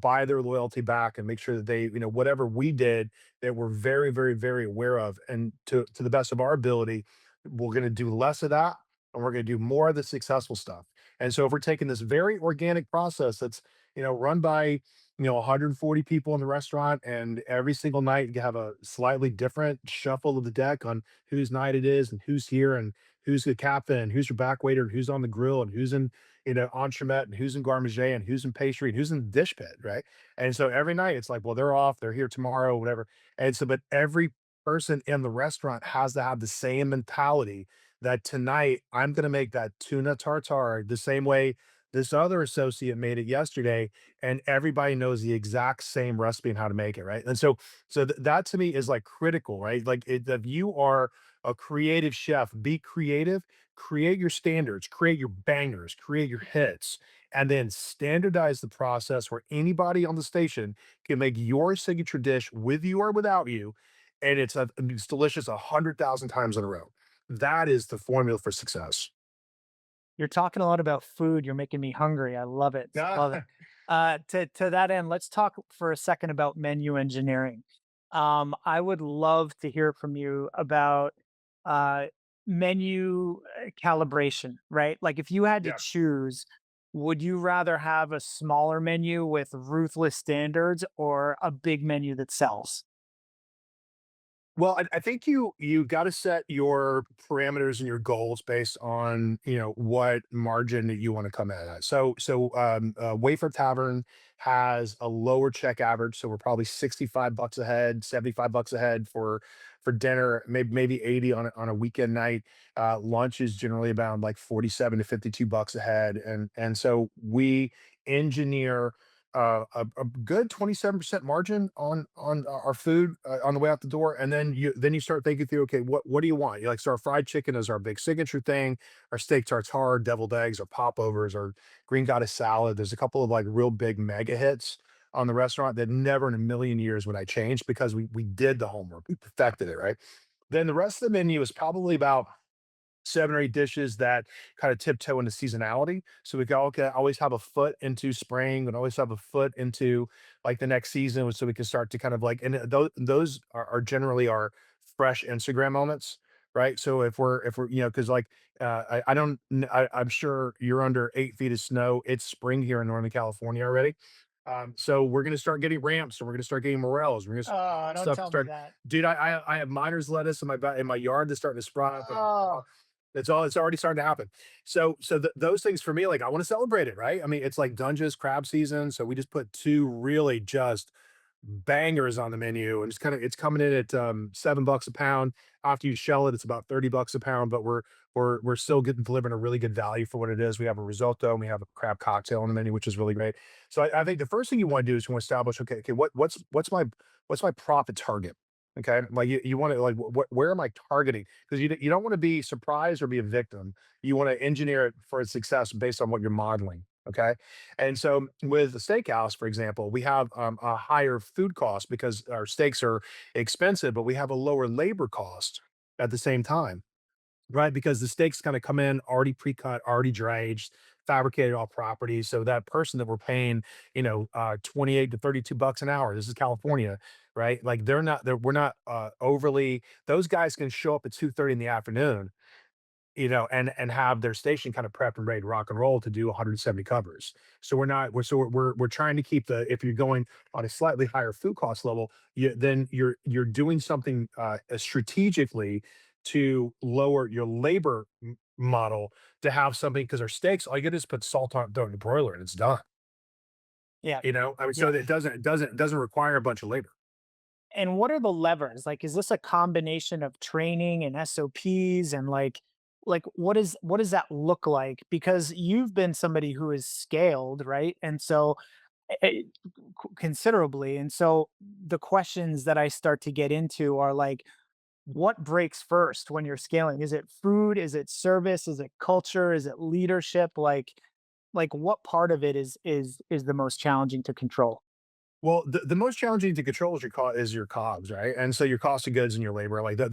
buy their loyalty back and make sure that they, whatever we did that we're very, very, very aware of. And to the best of our ability, we're going to do less of that, and we're going to do more of the successful stuff. And so if we're taking this very organic process that's, run by, 140 people in the restaurant, and every single night you have a slightly different shuffle of the deck on whose night it is and who's here and who's the captain and who's your back waiter and who's on the grill and who's in, entremet and who's in garmage and who's in pastry and who's in the dish pit, right? And so every night it's like, well, they're off, they're here tomorrow, whatever. And so, but every person in the restaurant has to have the same mentality that tonight I'm going to make that tuna tartare the same way this other associate made it yesterday, and everybody knows the exact same recipe and how to make it, right? And that to me is like critical, right? Like if you are a creative chef, be creative, create your standards, create your bangers, create your hits, and then standardize the process where anybody on the station can make your signature dish with you or without you, and it's delicious 100,000 times in a row. That is the formula for success. You're talking a lot about food. You're making me hungry. I love it. Love it. Ah, To that end, let's talk for a second about menu engineering. I would love to hear from you about uh, menu calibration, right? Like if you had to yeah. choose, would you rather have a smaller menu with ruthless standards or a big menu that sells? Well, I think you got to set your parameters and your goals based on what margin that you want to come in at. Wafer Tavern has a lower check average, so we're probably $65 a head, $75 a head for dinner, maybe 80 on a weekend night. Lunch is generally about like 47 to $52 a head, and so we engineer a good 27% margin on our food on the way out the door. And then you start thinking through, okay, what do you want? You like, so our fried chicken is our big signature thing, our steak tartare, deviled eggs, our popovers, our green goddess salad. There's a couple of like real big mega hits on the restaurant that never in a million years would I change, because we did the homework, we perfected it, right? Then the rest of the menu is probably about 7 or 8 dishes that kind of tiptoe into seasonality. So we go, okay, always have a foot into spring and always have a foot into like the next season. So we can start to kind of like, and those are generally our fresh Instagram moments. Right. So if we're, cause like, I don't, I'm sure you're under 8 feet of snow. It's spring here in Northern California already. So we're going to start getting ramps, and we're going to start getting morels. We're going to Oh, don't stuff tell me start, that. dude. I have miner's lettuce in my yard that's starting to sprout up, and Oh, it's already starting to happen. Those things for me, like, I wanna celebrate it, right? I mean, it's like Dungeness crab season, so we just put 2 really just bangers on the menu, and it's coming in at $7 a pound. After you shell it, it's about $30 a pound, but we're still getting delivering a really good value for what it is. We have a risotto and we have a crab cocktail on the menu, which is really great. So I think the first thing you want to do is you want to establish, okay, what's my profit target? Okay. Like you want to like where am I targeting? Because you don't want to be surprised or be a victim. You want to engineer it for its success based on what you're modeling. Okay. And so with the steakhouse, for example, we have a higher food cost because our steaks are expensive, but we have a lower labor cost at the same time, right? Because the steaks kind of come in already pre-cut, already dry aged, fabricated off property. So that person that we're paying, 28 to 32 bucks an hour. This is California, right? Like we're not overly, those guys can show up at 2:30 in the afternoon, and have their station kind of prepped and ready to rock and roll to do 170 covers. So we're not we're so we're trying to keep the if you're going on a slightly higher food cost level, then you're doing something strategically to lower your labor model to have something because our steaks, all you get is put salt on, throw it in the broiler, and it's done. Yeah. I mean, so Yeah. it doesn't require a bunch of labor. And what are the levers? Like, is this a combination of training and SOPs and like what does that look like? Because you've been somebody who is scaled, right? And so considerably. And so the questions that I start to get into are like, what breaks first when you're scaling? Is it food? Is it service? Is it culture? Is it leadership? Like what part of it is the most challenging to control? Well, the most challenging to control is your COGS, right? And so your cost of goods and your labor, like because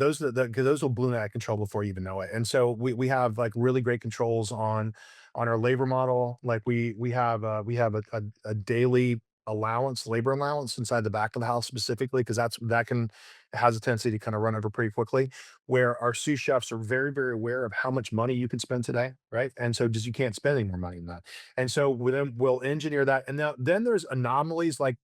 those will bloom out of control before you even know it. And so we have like really great controls on our labor model. Like we have a daily labor allowance inside the back of the house specifically because that can has a tendency to kind of run over pretty quickly. Where our sous chefs are very very aware of how much money you can spend today, right? And so just you can't spend any more money than that. And so we'll engineer that. And then there's anomalies like,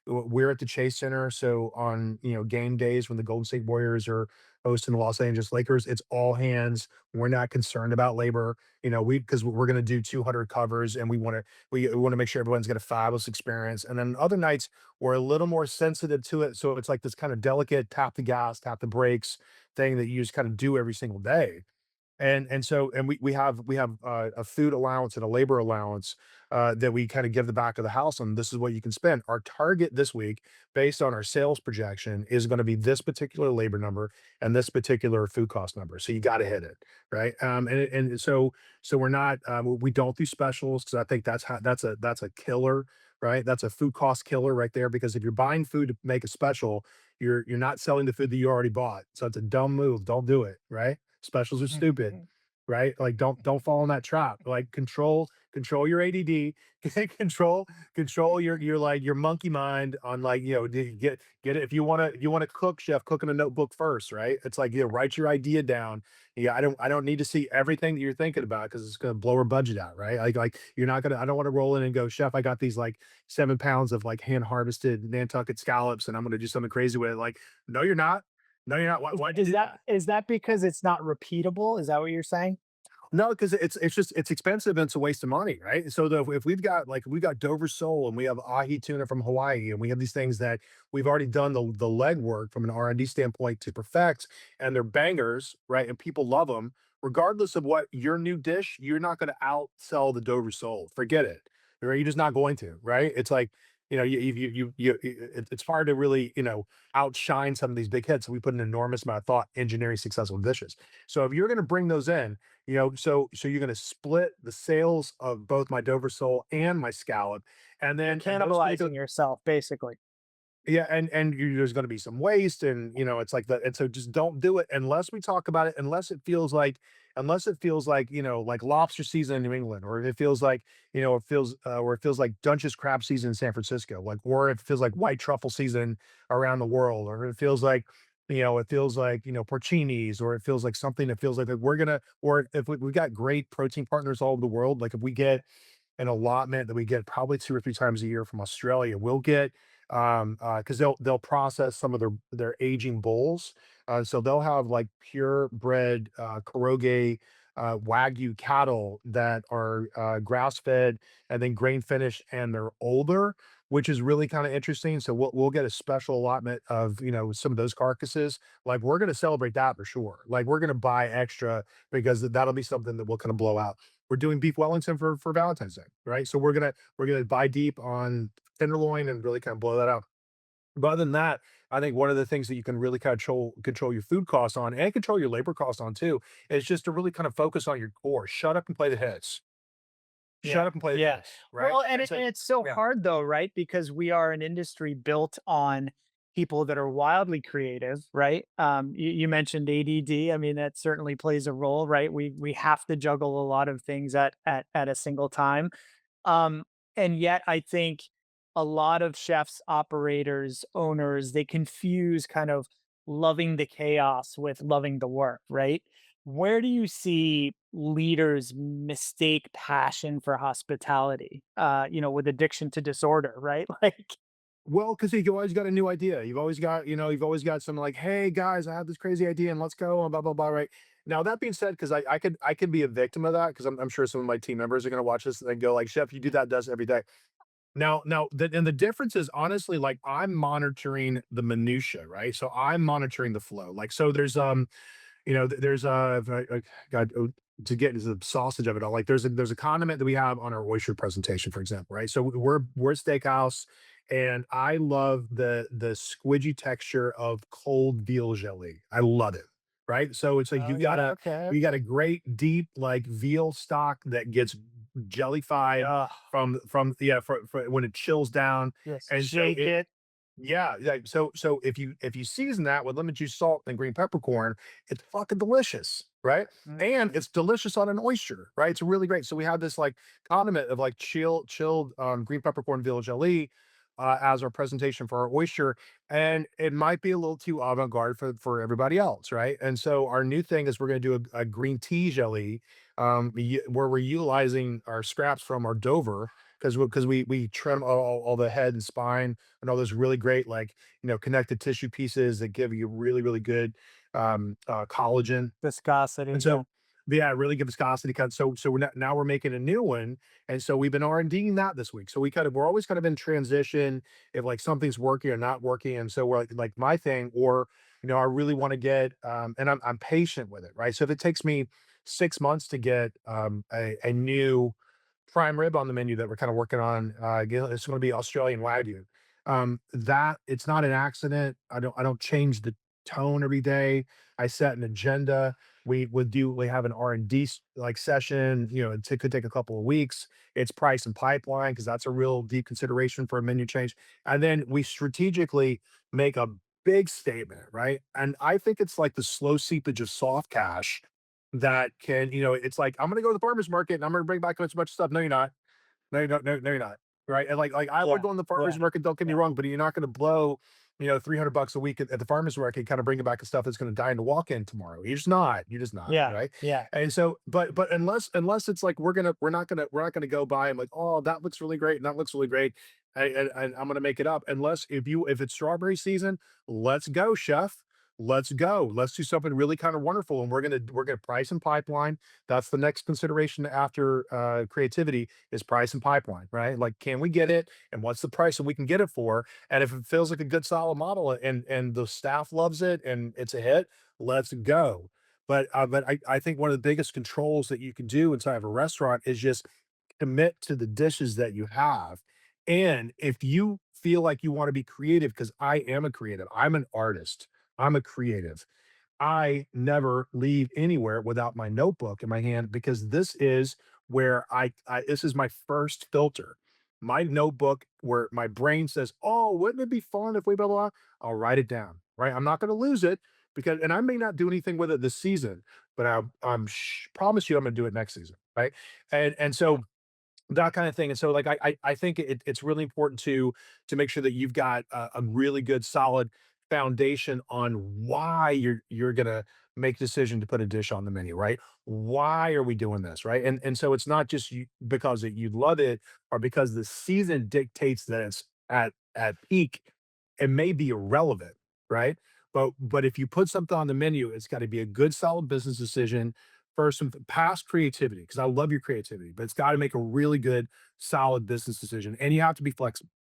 we're at the Chase Center. So on, game days when the Golden State Warriors are hosting the Los Angeles Lakers, it's all hands. We're not concerned about labor. Because we're going to do 200 covers and we want to make sure everyone's got a fabulous experience. And then other nights we're a little more sensitive to it. So it's like this kind of delicate tap the gas, tap the brakes thing that you just kind of do every single day. And we have a food allowance and a labor allowance that we kind of give the back of the house and this is what you can spend. Our target this week, based on our sales projection, is going to be this particular labor number and this particular food cost number. So you got to hit it, right? And so we're not we don't do specials because I think that's a killer, right? That's a food cost killer right there because if you're buying food to make a special, you're not selling the food that you already bought. So it's a dumb move. Don't do it, right? Specials are stupid, Mhm. right? Like don't fall in that trap. Like control your ADD, control your like your monkey mind on like, get it. If you want to cook, chef, cook in a notebook first, right? It's like, write your idea down. Yeah, I don't need to see everything that you're thinking about because it's gonna blow our budget out, right? Like you're not gonna I don't want to roll in and go, chef, I got these like 7 pounds of like hand harvested Nantucket scallops and I'm gonna do something crazy with it. Like, no, you're not. No, you're not. Why Is that because it's not repeatable? Is that what you're saying? No, because it's expensive and it's a waste of money, right? So if we've got Dover sole and we have ahi tuna from Hawaii and we have these things that we've already done the legwork from an R&D standpoint to perfect, and they're bangers, right? And people love them, regardless of what your new dish, you're not going to outsell the Dover sole. Forget it, right? You're just not going to, right? It's like it's hard to really outshine some of these big hits. So we put an enormous amount of thought engineering successful dishes. So if you're going to bring those in, so you're gonna split the sales of both my Dover sole and my scallop, and You're then and those particular cannibalizing yourself, basically. yeah, and there's going to be some waste, and it's like that, and so just don't do it unless we talk about it, unless it feels like like lobster season in New England, or if it feels like or it feels like Dungeness crab season in San Francisco, like or if it feels like white truffle season around the world, or it feels like porcinis, or it feels like something that feels like we're gonna, or if we've got great protein partners all over the world, like if we get an allotment that we get probably 2 or 3 times a year from Australia. We'll get, because they'll process some of their aging bulls, so they'll have, like, purebred, Koroge, Wagyu cattle that are, grass-fed and then grain finished, and they're older. which is really kind of interesting. So we'll get a special allotment of, some of those carcasses. Like we're going to celebrate that for sure. Like we're going to buy extra because that'll be something that we'll kind of blow out. We're doing beef Wellington for Valentine's Day, right? So we're gonna buy deep on tenderloin and really kind of blow that out. But other than that, I think one of the things that you can really kind of control your food costs on and control your labor costs on too is just to really kind of focus on your core. Shut up and play the hits. Yeah. Shut up and play the Yeah. hits, right? Well, And so and it's so yeah. hard though, right? Because we are an industry built on people that are wildly creative, right? You mentioned ADD. I mean, that certainly plays a role, right? We have to juggle a lot of things at a single time. Um, and yet I think a lot of chefs, operators, owners, they confuse kind of loving the chaos with loving the work, right? Where do you see leaders mistake passion for hospitality, with addiction to disorder, right? Like, Well, because you always got a new idea. You've always got some like, hey guys, I have this crazy idea and let's go and blah blah blah. Right now, that being said, because I could be a victim of that because I'm sure some of my team members are going to watch this and go like, Chef, you do that does every day. The difference is honestly like I'm monitoring the minutia, right? So I'm monitoring the flow. Like so, there's God, to get into the sausage of it all. Like there's a condiment that we have on our oyster presentation, for example, right? So we're a steakhouse, and I love the squidgy texture of cold veal jelly. I love it, right? So it's like oh yeah, okay, you got a okay. great deep like veal stock that gets jellified Yeah, from yeah for when it chills down, just and so shake it. yeah. So if you season that with lemon juice, salt, and green peppercorn, it's fucking delicious, right? Mm, And it's delicious on an oyster, right? It's really great. So we have this like condiment of like chilled green peppercorn veal jelly as our presentation for our oyster, and it might be a little too avant-garde for everybody else, right? And so our new thing is we're going to do a green tea jelly, where we're utilizing our scraps from our Dover because we trim all the head and spine and all those really great like connective tissue pieces that give you really good collagen. Viscosity, And yeah. so yeah, really good viscosity cut. So now we're making a new one, and so we've been R&Ding that this week. So we're always kind of in transition if like something's working or not working, and so we're like my thing, or I really want to get and I'm patient with it, right? So if it takes me 6 months to get a new prime rib on the menu that we're kind of working on. Again, it's going to be Australian Wagyu. That it's not an accident. I don't change the tone every day. I set an agenda. We have an R&D like session. It could take a couple of weeks. It's price and pipeline because that's a real deep consideration for a menu change. And then we strategically make a big statement, right? And I think it's like the slow seepage of soft cash that it's like, I'm gonna go to the farmer's market and I'm gonna bring back a bunch of stuff. No, you're not. No, you're not. Right. And like I like Yeah, going to the farmer's yeah, market, don't get me yeah, wrong, but you're not gonna blow, $300 a week at the farmer's market, kind of bringing back the stuff that's gonna die in the walk-in tomorrow. You're just not, yeah, right? yeah. And so, but unless it's like we're not gonna go by and like, oh, that looks really great and that looks really great. And I'm gonna make it up. Unless if it's strawberry season, let's go, chef. Let's go. Let's do something really kind of wonderful. And we're gonna price and pipeline. That's the next consideration after creativity is price and pipeline, right? Like, can we get it, and what's the price that we can get it for? And if it feels like a good solid model, and the staff loves it, and it's a hit, let's go. But I think one of the biggest controls that you can do inside of a restaurant is just commit to the dishes that you have. And if you feel like you want to be creative, because I am a creative, I'm an artist, I'm a creative. I never leave anywhere without my notebook in my hand because this is where I this is my first filter. My notebook where my brain says, "Oh, wouldn't it be fun if we blah blah?" Blah?" I'll write it down, right? I'm not going to lose it because, and I may not do anything with it this season, but promise you I'm going to do it next season, right? And so that kind of thing. And so like I think it's really important to make sure that you've got a really good solid foundation on why you're gonna make decision to put a dish on the menu, right? Why are we doing this, right? And so it's not just because you love it or because the season dictates that it's at peak. It may be irrelevant, right? But if you put something on the menu, it's got to be a good solid business decision first and past creativity, because I love your creativity, but it's got to make a really good, solid business decision, and you have to be flexible.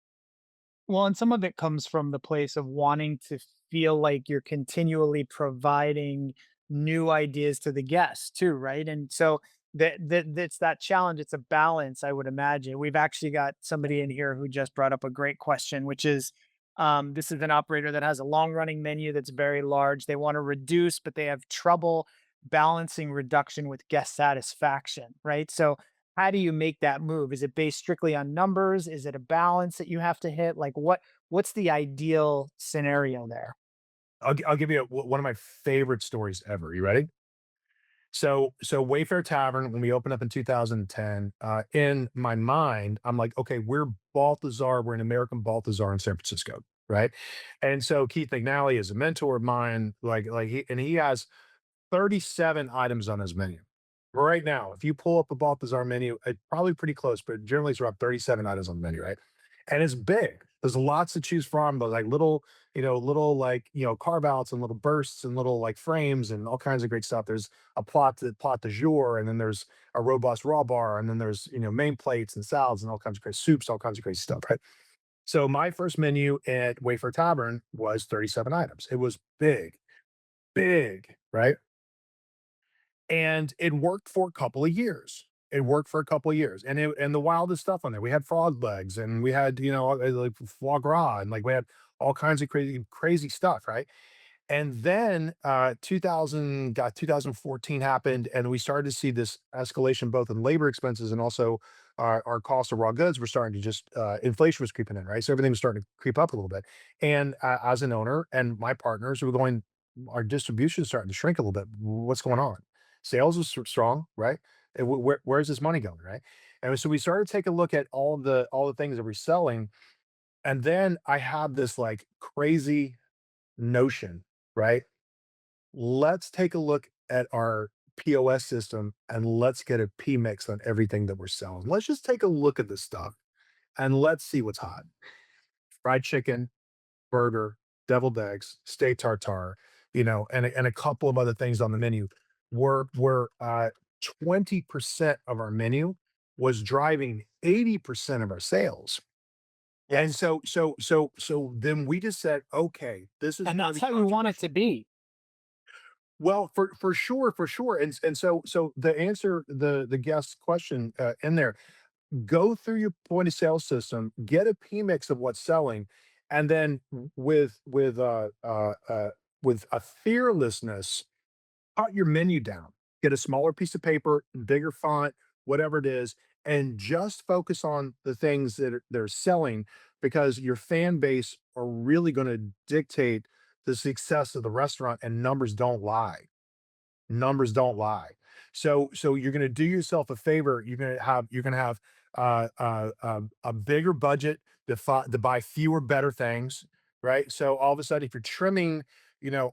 Well, and some of it comes from the place of wanting to feel like you're continually providing new ideas to the guests too, right? And so that's that challenge. It's a balance, I would imagine. We've actually got somebody in here who just brought up a great question, which is this is an operator that has a long running menu that's very large. They want to reduce, but they have trouble balancing reduction with guest satisfaction, right? So how do you make that move? Is it based strictly on numbers? Is it a balance that you have to hit? Like what's the ideal scenario there? I'll give you one of my favorite stories ever. You ready? So Wayfair Tavern, when we opened up in 2010, in my mind, I'm like, okay, we're Balthazar, we're an American Balthazar in San Francisco, right? And so Keith McNally is a mentor of mine, he has 37 items on his menu. Right now, if you pull up a Balthazar menu, probably pretty close, but generally it's around 37 items on the menu, right? And it's big. There's lots to choose from, but like little carve outs and little bursts and little like frames and all kinds of great stuff. There's a plot de jour, and then there's a robust raw bar, and then there's main plates and salads and all kinds of great soups, all kinds of great stuff, right? So my first menu at Wayfair Tavern was 37 items. It was big, big, right? And it worked for a couple of years. It worked for a couple of years, and the wildest stuff on there. We had frog legs, and we had, like foie gras, and like we had all kinds of crazy stuff, right? And then 2014 happened, and we started to see this escalation both in labor expenses and also our cost of raw goods were starting to just inflation was creeping in, right? So everything was starting to creep up a little bit. And as an owner and my partners were going, our distribution is starting to shrink a little bit. What's going on? Sales is strong, right? And where's this money going, right? And so we started to take a look at all the things that we're selling, and then I had this like crazy notion, right? Let's take a look at our POS system and let's get a P mix on everything that we're selling. Let's just take a look at this stuff and let's see what's hot. Fried chicken, burger, deviled eggs, steak tartare, and a couple of other things on the menu. Were 20% of our menu was driving 80% of our sales. And Yes. so then we just said, okay, this is And going to that's be how we want it to controversial. be. Well, for sure, for sure. And so the answer the guest question in there, go through your point of sale system, get a P mix of what's selling, and then with a fearlessness, cut your menu down. Get a smaller piece of paper, bigger font, whatever it is, and just focus on the things that they're selling, because your fan base are really going to dictate the success of the restaurant, and numbers don't lie. Numbers don't lie. So you're gonna do yourself a favor. You're gonna have a bigger budget to buy fewer better things, right? So all of a sudden, if you're trimming,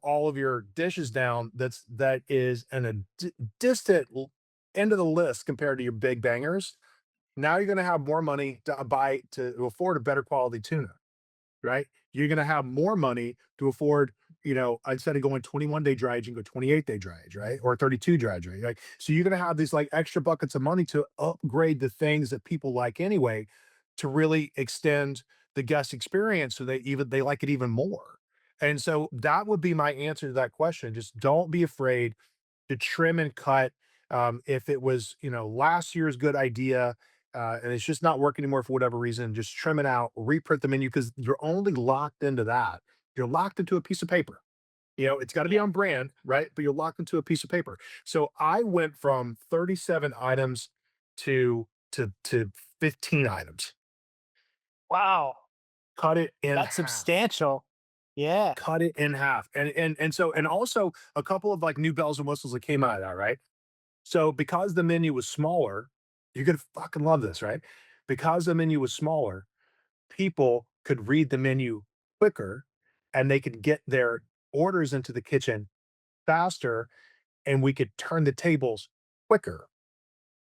all of your dishes down, that is in a distant end of the list compared to your big bangers. Now you're gonna have more money to afford a better quality tuna, right? You're gonna have more money to afford, instead of going 21-day dry age, you can go 28-day dry age, right? Or 32 dry age, right? Like, so you're gonna have these like extra buckets of money to upgrade the things that people like anyway, to really extend the guest experience so they like it even more. And so that would be my answer to that question. Just don't be afraid to trim and cut. If it was, last year's good idea, and it's just not working anymore for whatever reason, just trim it out, reprint the menu, because you're only locked into that. You're locked into a piece of paper. It's got to be Yeah. on brand, right? But you're locked into a piece of paper. So I went from 37 items to 15 items. Wow. Cut it in That's half. substantial. Yeah. Cut it in half. And also a couple of like new bells and whistles that came out of that, right? So because the menu was smaller, you're gonna fucking love this, right? Because the menu was smaller, people could read the menu quicker, and they could get their orders into the kitchen faster, and we could turn the tables quicker.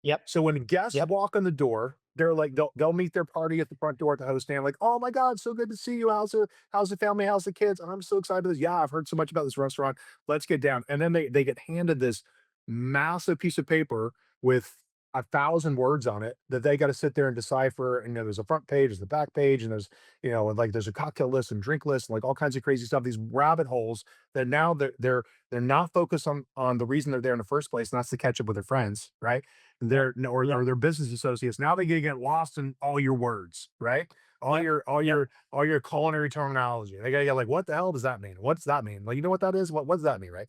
Yep. So when guests Yep. walk in the door, they'll meet their party at the front door at the host stand, like, "Oh my God, so good to see you. How's the family? How's the kids? I'm so excited for this. Yeah, I've heard so much about this restaurant. Let's get down." And then they get handed this massive piece of paper with 1,000 words on it that they got to sit there and decipher. And there's a front page, there's the back page, and there's and, like there's a cocktail list and drink list, and like all kinds of crazy stuff. These rabbit holes that now they're not focused on the reason they're there in the first place, and that's to catch up with their friends, right? Yep. They're Yep. or their business associates. Now they get lost in all your words, right? All Yep. your all Yep. your all your culinary terminology. They gotta get like, what the hell does that mean? What's that mean? Like, you know what that is? What does that mean, right?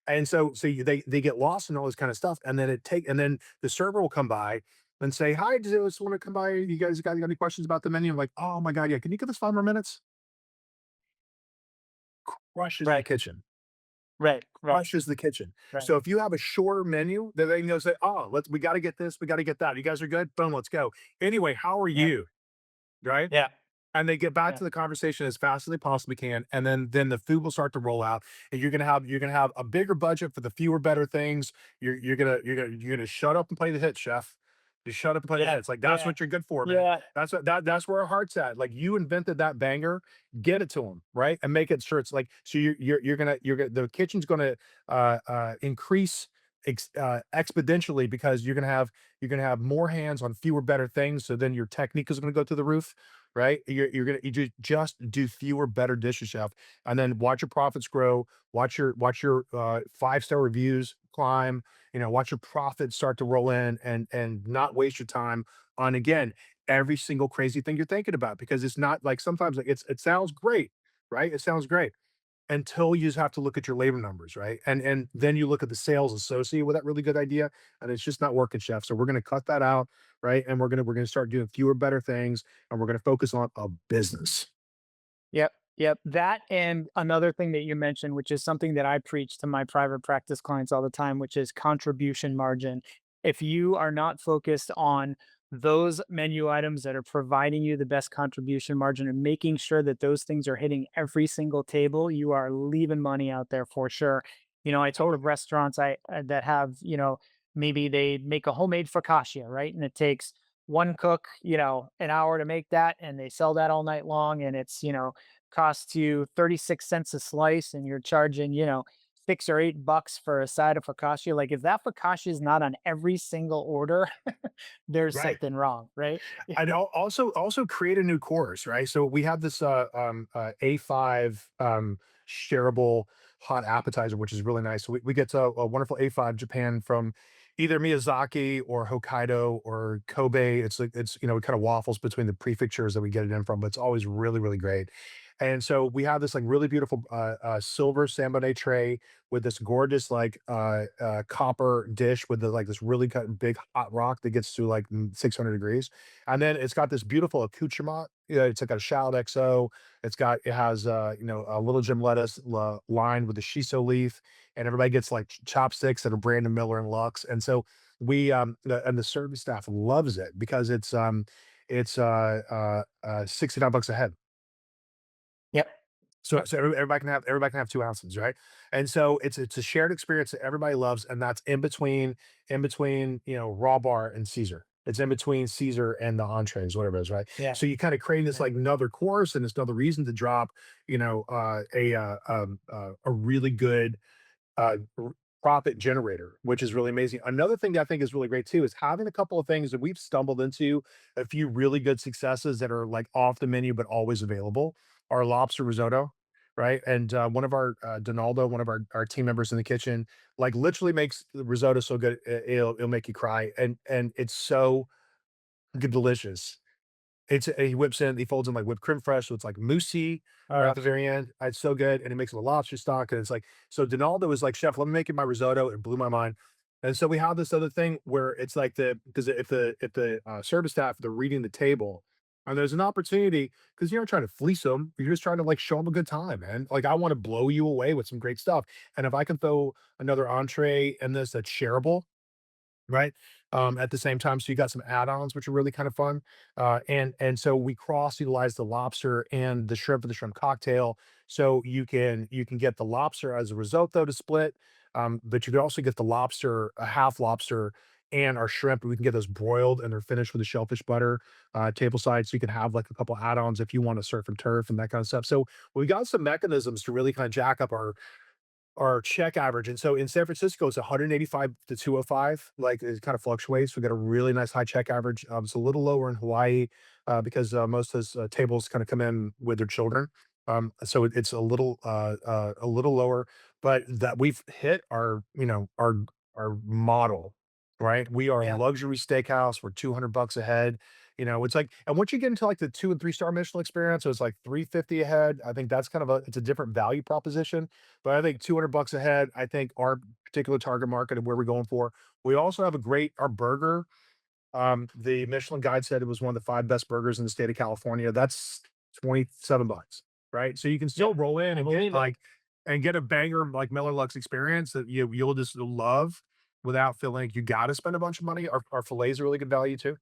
And they get lost in all this kind of stuff, and and then the server will come by and say, "Hi, just want to come by. You guys got any questions about the menu?" I'm like, "Oh my god, yeah. Can you give us 5 more minutes?" Crushes the Right. kitchen. Right. Right. Crushes the kitchen. Right. So if you have a shorter menu, then they can go say, "Oh, we got to get this, we got to get that. You guys are good. Boom, let's go. Anyway, how are Yep. you?" Right? Yeah. And they get back Yeah. to the conversation as fast as they possibly can, and then the food will start to roll out, and you're gonna have a bigger budget for the fewer better things. You're gonna shut up and play the hits, chef. Just shut up and play the Yeah. hits. Like that's Yeah. what you're good for, man. Yeah. That's where our heart's at. Like you invented that banger, get it to them, right? And make it sure it's like so you're gonna the kitchen's gonna increase exponentially because you're gonna have more hands on fewer better things. So then your technique is gonna go through the roof, right? You just do fewer better dishes, chef, and then watch your profits grow. Watch your 5-star reviews climb. Watch your profits start to roll in, and not waste your time on again every single crazy thing you're thinking about because it's not like sometimes like it sounds great, right? It sounds great until you just have to look at your labor numbers, right? And then you look at the sales associated with that really good idea, and it's just not working, chef. So we're gonna cut that out, right? And we're gonna start doing fewer, better things, and we're gonna focus on a business. Yep, yep. That and another thing that you mentioned, which is something that I preach to my private practice clients all the time, which is contribution margin. If you are not focused on those menu items that are providing you the best contribution margin and making sure that those things are hitting every single table, you are leaving money out there for sure. I told of restaurants that have, maybe they make a homemade focaccia, right? And it takes one cook, an hour to make that, and they sell that all night long, and it's, costs you 36 cents a slice and you're charging, 6 or 8 bucks for a side of focaccia. Like if that focaccia is not on every single order, there's Right. something wrong, right? And also create a new course, right? So we have this A5 shareable hot appetizer, which is really nice. So we get a wonderful A5 Japan from either Miyazaki or Hokkaido or Kobe. It's like it kind of waffles between the prefectures that we get it in from, but it's always really, really great. And so we have this like really beautiful silver sambone tray with this gorgeous like copper dish with this really big hot rock that gets to like 600 degrees, and then it's got this beautiful accoutrement. Yeah, it's like a shallot XO. It has a little gem lettuce lined with a shiso leaf, and everybody gets like chopsticks that are Brandon Miller and Lux. And so the service staff loves it because it's 69 bucks a head. Yep. So everybody can have 2 ounces, right? And so it's a shared experience that everybody loves, and that's in between raw bar and Caesar. It's in between Caesar and the entrees, whatever it is, right? Yeah. So you kinda create this, Yeah. like, another course, and it's another reason to drop, a really good r profit generator, which is really amazing. Another thing that I think is really great too is having a couple of things that we've stumbled into, a few really good successes that are, like, off the menu, but always available, are lobster risotto, right? And, one of our, Donaldo, one of our team members in the kitchen, like, literally makes the risotto so good, it'll make you cry, and it's so delicious. He whips in, he folds in like whipped creme fresh, so it's like moussey All right right. at the very end. It's so good, and he makes it with lobster stock, and it's like so Donaldo was like, "Chef, let me make you my risotto." It blew my mind. And so we have this other thing where it's like because if the service staff they're reading the table, and there's an opportunity because you're not trying to fleece them, you're just trying to like show them a good time, man. Like I want to blow you away with some great stuff, and if I can throw another entree in this that's shareable, right? At the same time, so you got some add-ons, which are really kind of fun. And so we cross-utilize the lobster and the shrimp for the shrimp cocktail. So you can get the lobster as a risotto to split, but you can also get the lobster, a half lobster, and our shrimp. We can get those broiled and they're finished with the shellfish butter table side. So you can have like a couple add-ons if you want to surf and turf and that kind of stuff. So we got some mechanisms to really kind of jack up our check average. And so in San Francisco, it's 185 to 205. Like it kind of fluctuates. We got a really nice high check average. It's a little lower in Hawaii because most of those tables kind of come in with their children. So it's a little lower, but that we've hit our, our model, right? We are a Yeah. luxury steakhouse. We're 200 bucks a head. It's like, and once you get into like the 2 and 3 star Michelin experience, so it's like 350 a head. I think that's kind of it's a different value proposition. But I think 200 bucks a head, I think our particular target market and where we're going for. We also have our burger. The Michelin guide said it was one of the 5 best burgers in the state of California. That's 27 bucks, right? So you can Yeah. still roll in I and get believe it. like and get a banger like Miller Lux experience that you'll just love without feeling like you got to spend a bunch of money. Our fillets are really good value too.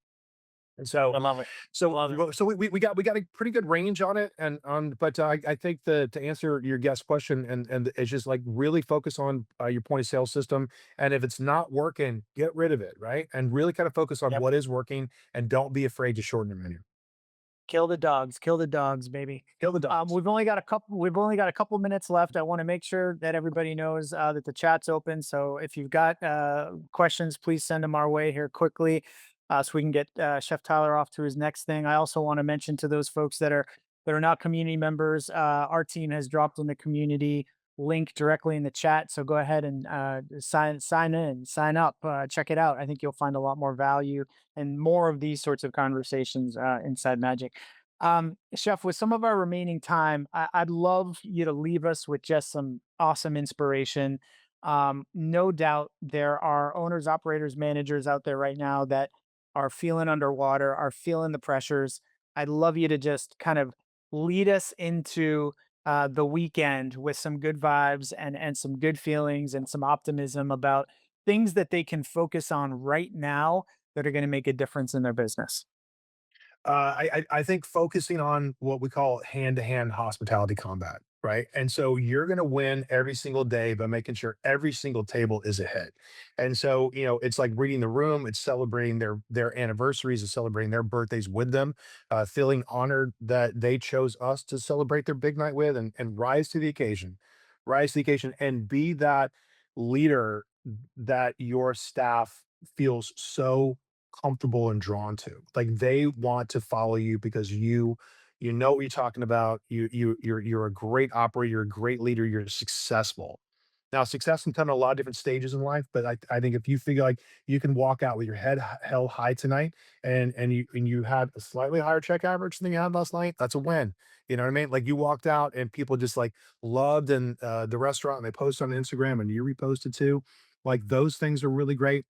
And so I love it. so Love it. we got a pretty good range on it, and but I think to answer your guest question, and it's just like really focus on your point of sale system, and if it's not working, get rid of it, right? And really kind of focus on Yep. what is working, and don't be afraid to shorten your menu. Kill the dogs, baby. Kill the dogs. We've only got a couple minutes left. I want to make sure that everybody knows that the chat's open. So if you've got questions, please send them our way here quickly, so we can get Chef Tyler off to his next thing. I also want to mention to those folks that are not community members, our team has dropped in the community link directly in the chat. So go ahead and sign in, sign up, check it out. I think you'll find a lot more value and more of these sorts of conversations inside Magic. Chef, with some of our remaining time, I'd love you to leave us with just some awesome inspiration. No doubt there are owners, operators, managers out there right now that are feeling underwater, are feeling the pressures. I'd love you to just kind of lead us into the weekend with some good vibes and some good feelings and some optimism about things that they can focus on right now that are going to make a difference in their business. I think focusing on what we call hand-to-hand hospitality combat, right? And so you're gonna win every single day by making sure every single table is a hit. And so, it's like reading the room, it's celebrating their anniversaries, it's celebrating their birthdays with them, feeling honored that they chose us to celebrate their big night with and rise to the occasion. Rise to the occasion and be that leader that your staff feels so comfortable and drawn to. Like they want to follow you because you know what you're talking about. You're a great operator, you're a great leader, you're successful. Now, success can come in a lot of different stages in life, but I think if you feel like you can walk out with your head held high tonight and you had a slightly higher check average than you had last night, that's a win. You know what I mean? Like you walked out and people just like loved and the restaurant and they posted on Instagram and you reposted too. Like those things are really great.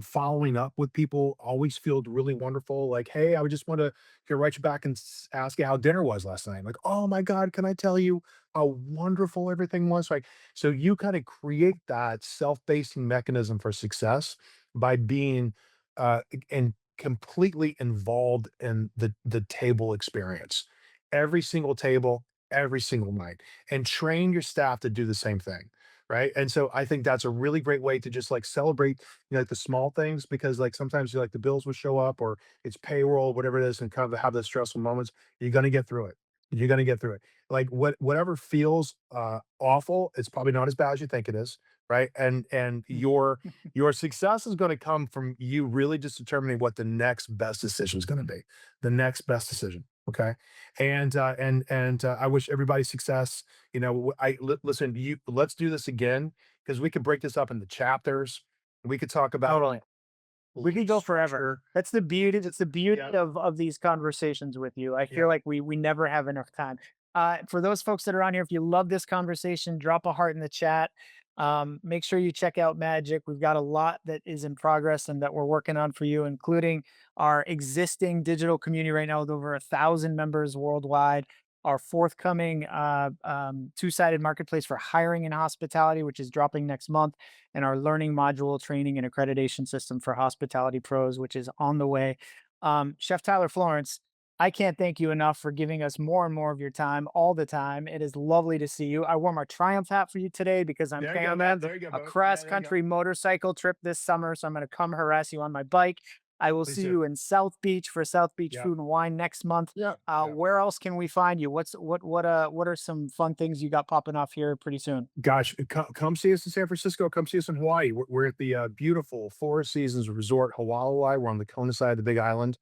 Following up with people always feels really wonderful. Like, hey, I would just want to write you back and ask you how dinner was last night. Like, oh my God, can I tell you how wonderful everything was? Like, so you kind of create that self-basing mechanism for success by being and completely involved in the table experience. Every single table, every single night, and train your staff to do the same thing. Right. And so I think that's a really great way to just like celebrate, like the small things because like sometimes you like the bills will show up or it's payroll, whatever it is, and kind of have those stressful moments. You're gonna get through it. You're gonna get through it. Like whatever feels awful, it's probably not as bad as you think it is. Right. And your success is going to come from you really just determining what the next best decision is going to be. The next best decision. Okay. And I wish everybody success. Listen, let's do this again because we could break this up into chapters. We could talk about Totally. We could go forever. structure. That's the beauty Yeah, of these conversations with you. I yeah. feel like we never have enough time. For those folks that are on here, if you love this conversation, drop a heart in the chat. Make sure you check out Magic. We've got a lot that is in progress and that we're working on for you, including our existing digital community right now with over 1,000 members worldwide. Our forthcoming two-sided marketplace for hiring and hospitality, which is dropping next month, and our learning module training and accreditation system for hospitality pros, which is on the way. Chef Tyler Florence, I can't thank you enough for giving us more and more of your time all the time. It is lovely to see you. I wore my Triumph hat for you today because I'm There you go, planning man. There you go, a bud. Yeah, cross there you go. country motorcycle trip this summer. So I'm going to come harass you on my bike. I will Please see do. you in South Beach for South Beach Yeah. Food and Wine next month. Yeah. Yeah. Where else can we find you? What are some fun things you got popping off here pretty soon? Gosh, come see us in San Francisco. Come see us in Hawaii. We're at the beautiful Four Seasons Resort Hawaii. We're on the Kona side of the Big Island.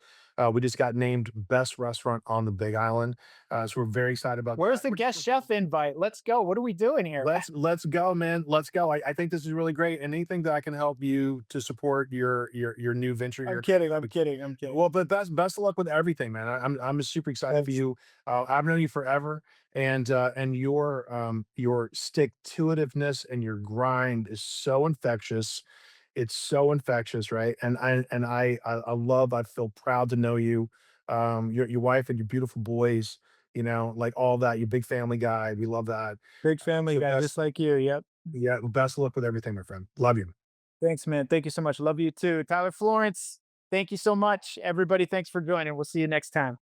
We just got named best restaurant on the Big Island, so we're very excited about Where's that. the guest chef invite? Let's go. What are we doing here? Let's go, man. Let's go. I think this is really great. And anything that I can help you to support your new venture, I'm your kidding. I'm kidding. I'm kidding. well, but best of luck with everything, man. I'm super excited for Thanks. you. I've known you forever, and your stick to itiveness and your grind is so infectious. It's so infectious, right? And I love. I feel proud to know you, your wife and your beautiful boys. You know, like all that. You're a big family guy. We love that. Big family So guy, best, just like you. Yep. yeah, best of luck with everything, my friend. Love you. Thanks, man. Thank you so much. Love you too. Tyler Florence, thank you so much. Everybody, thanks for joining. We'll see you next time.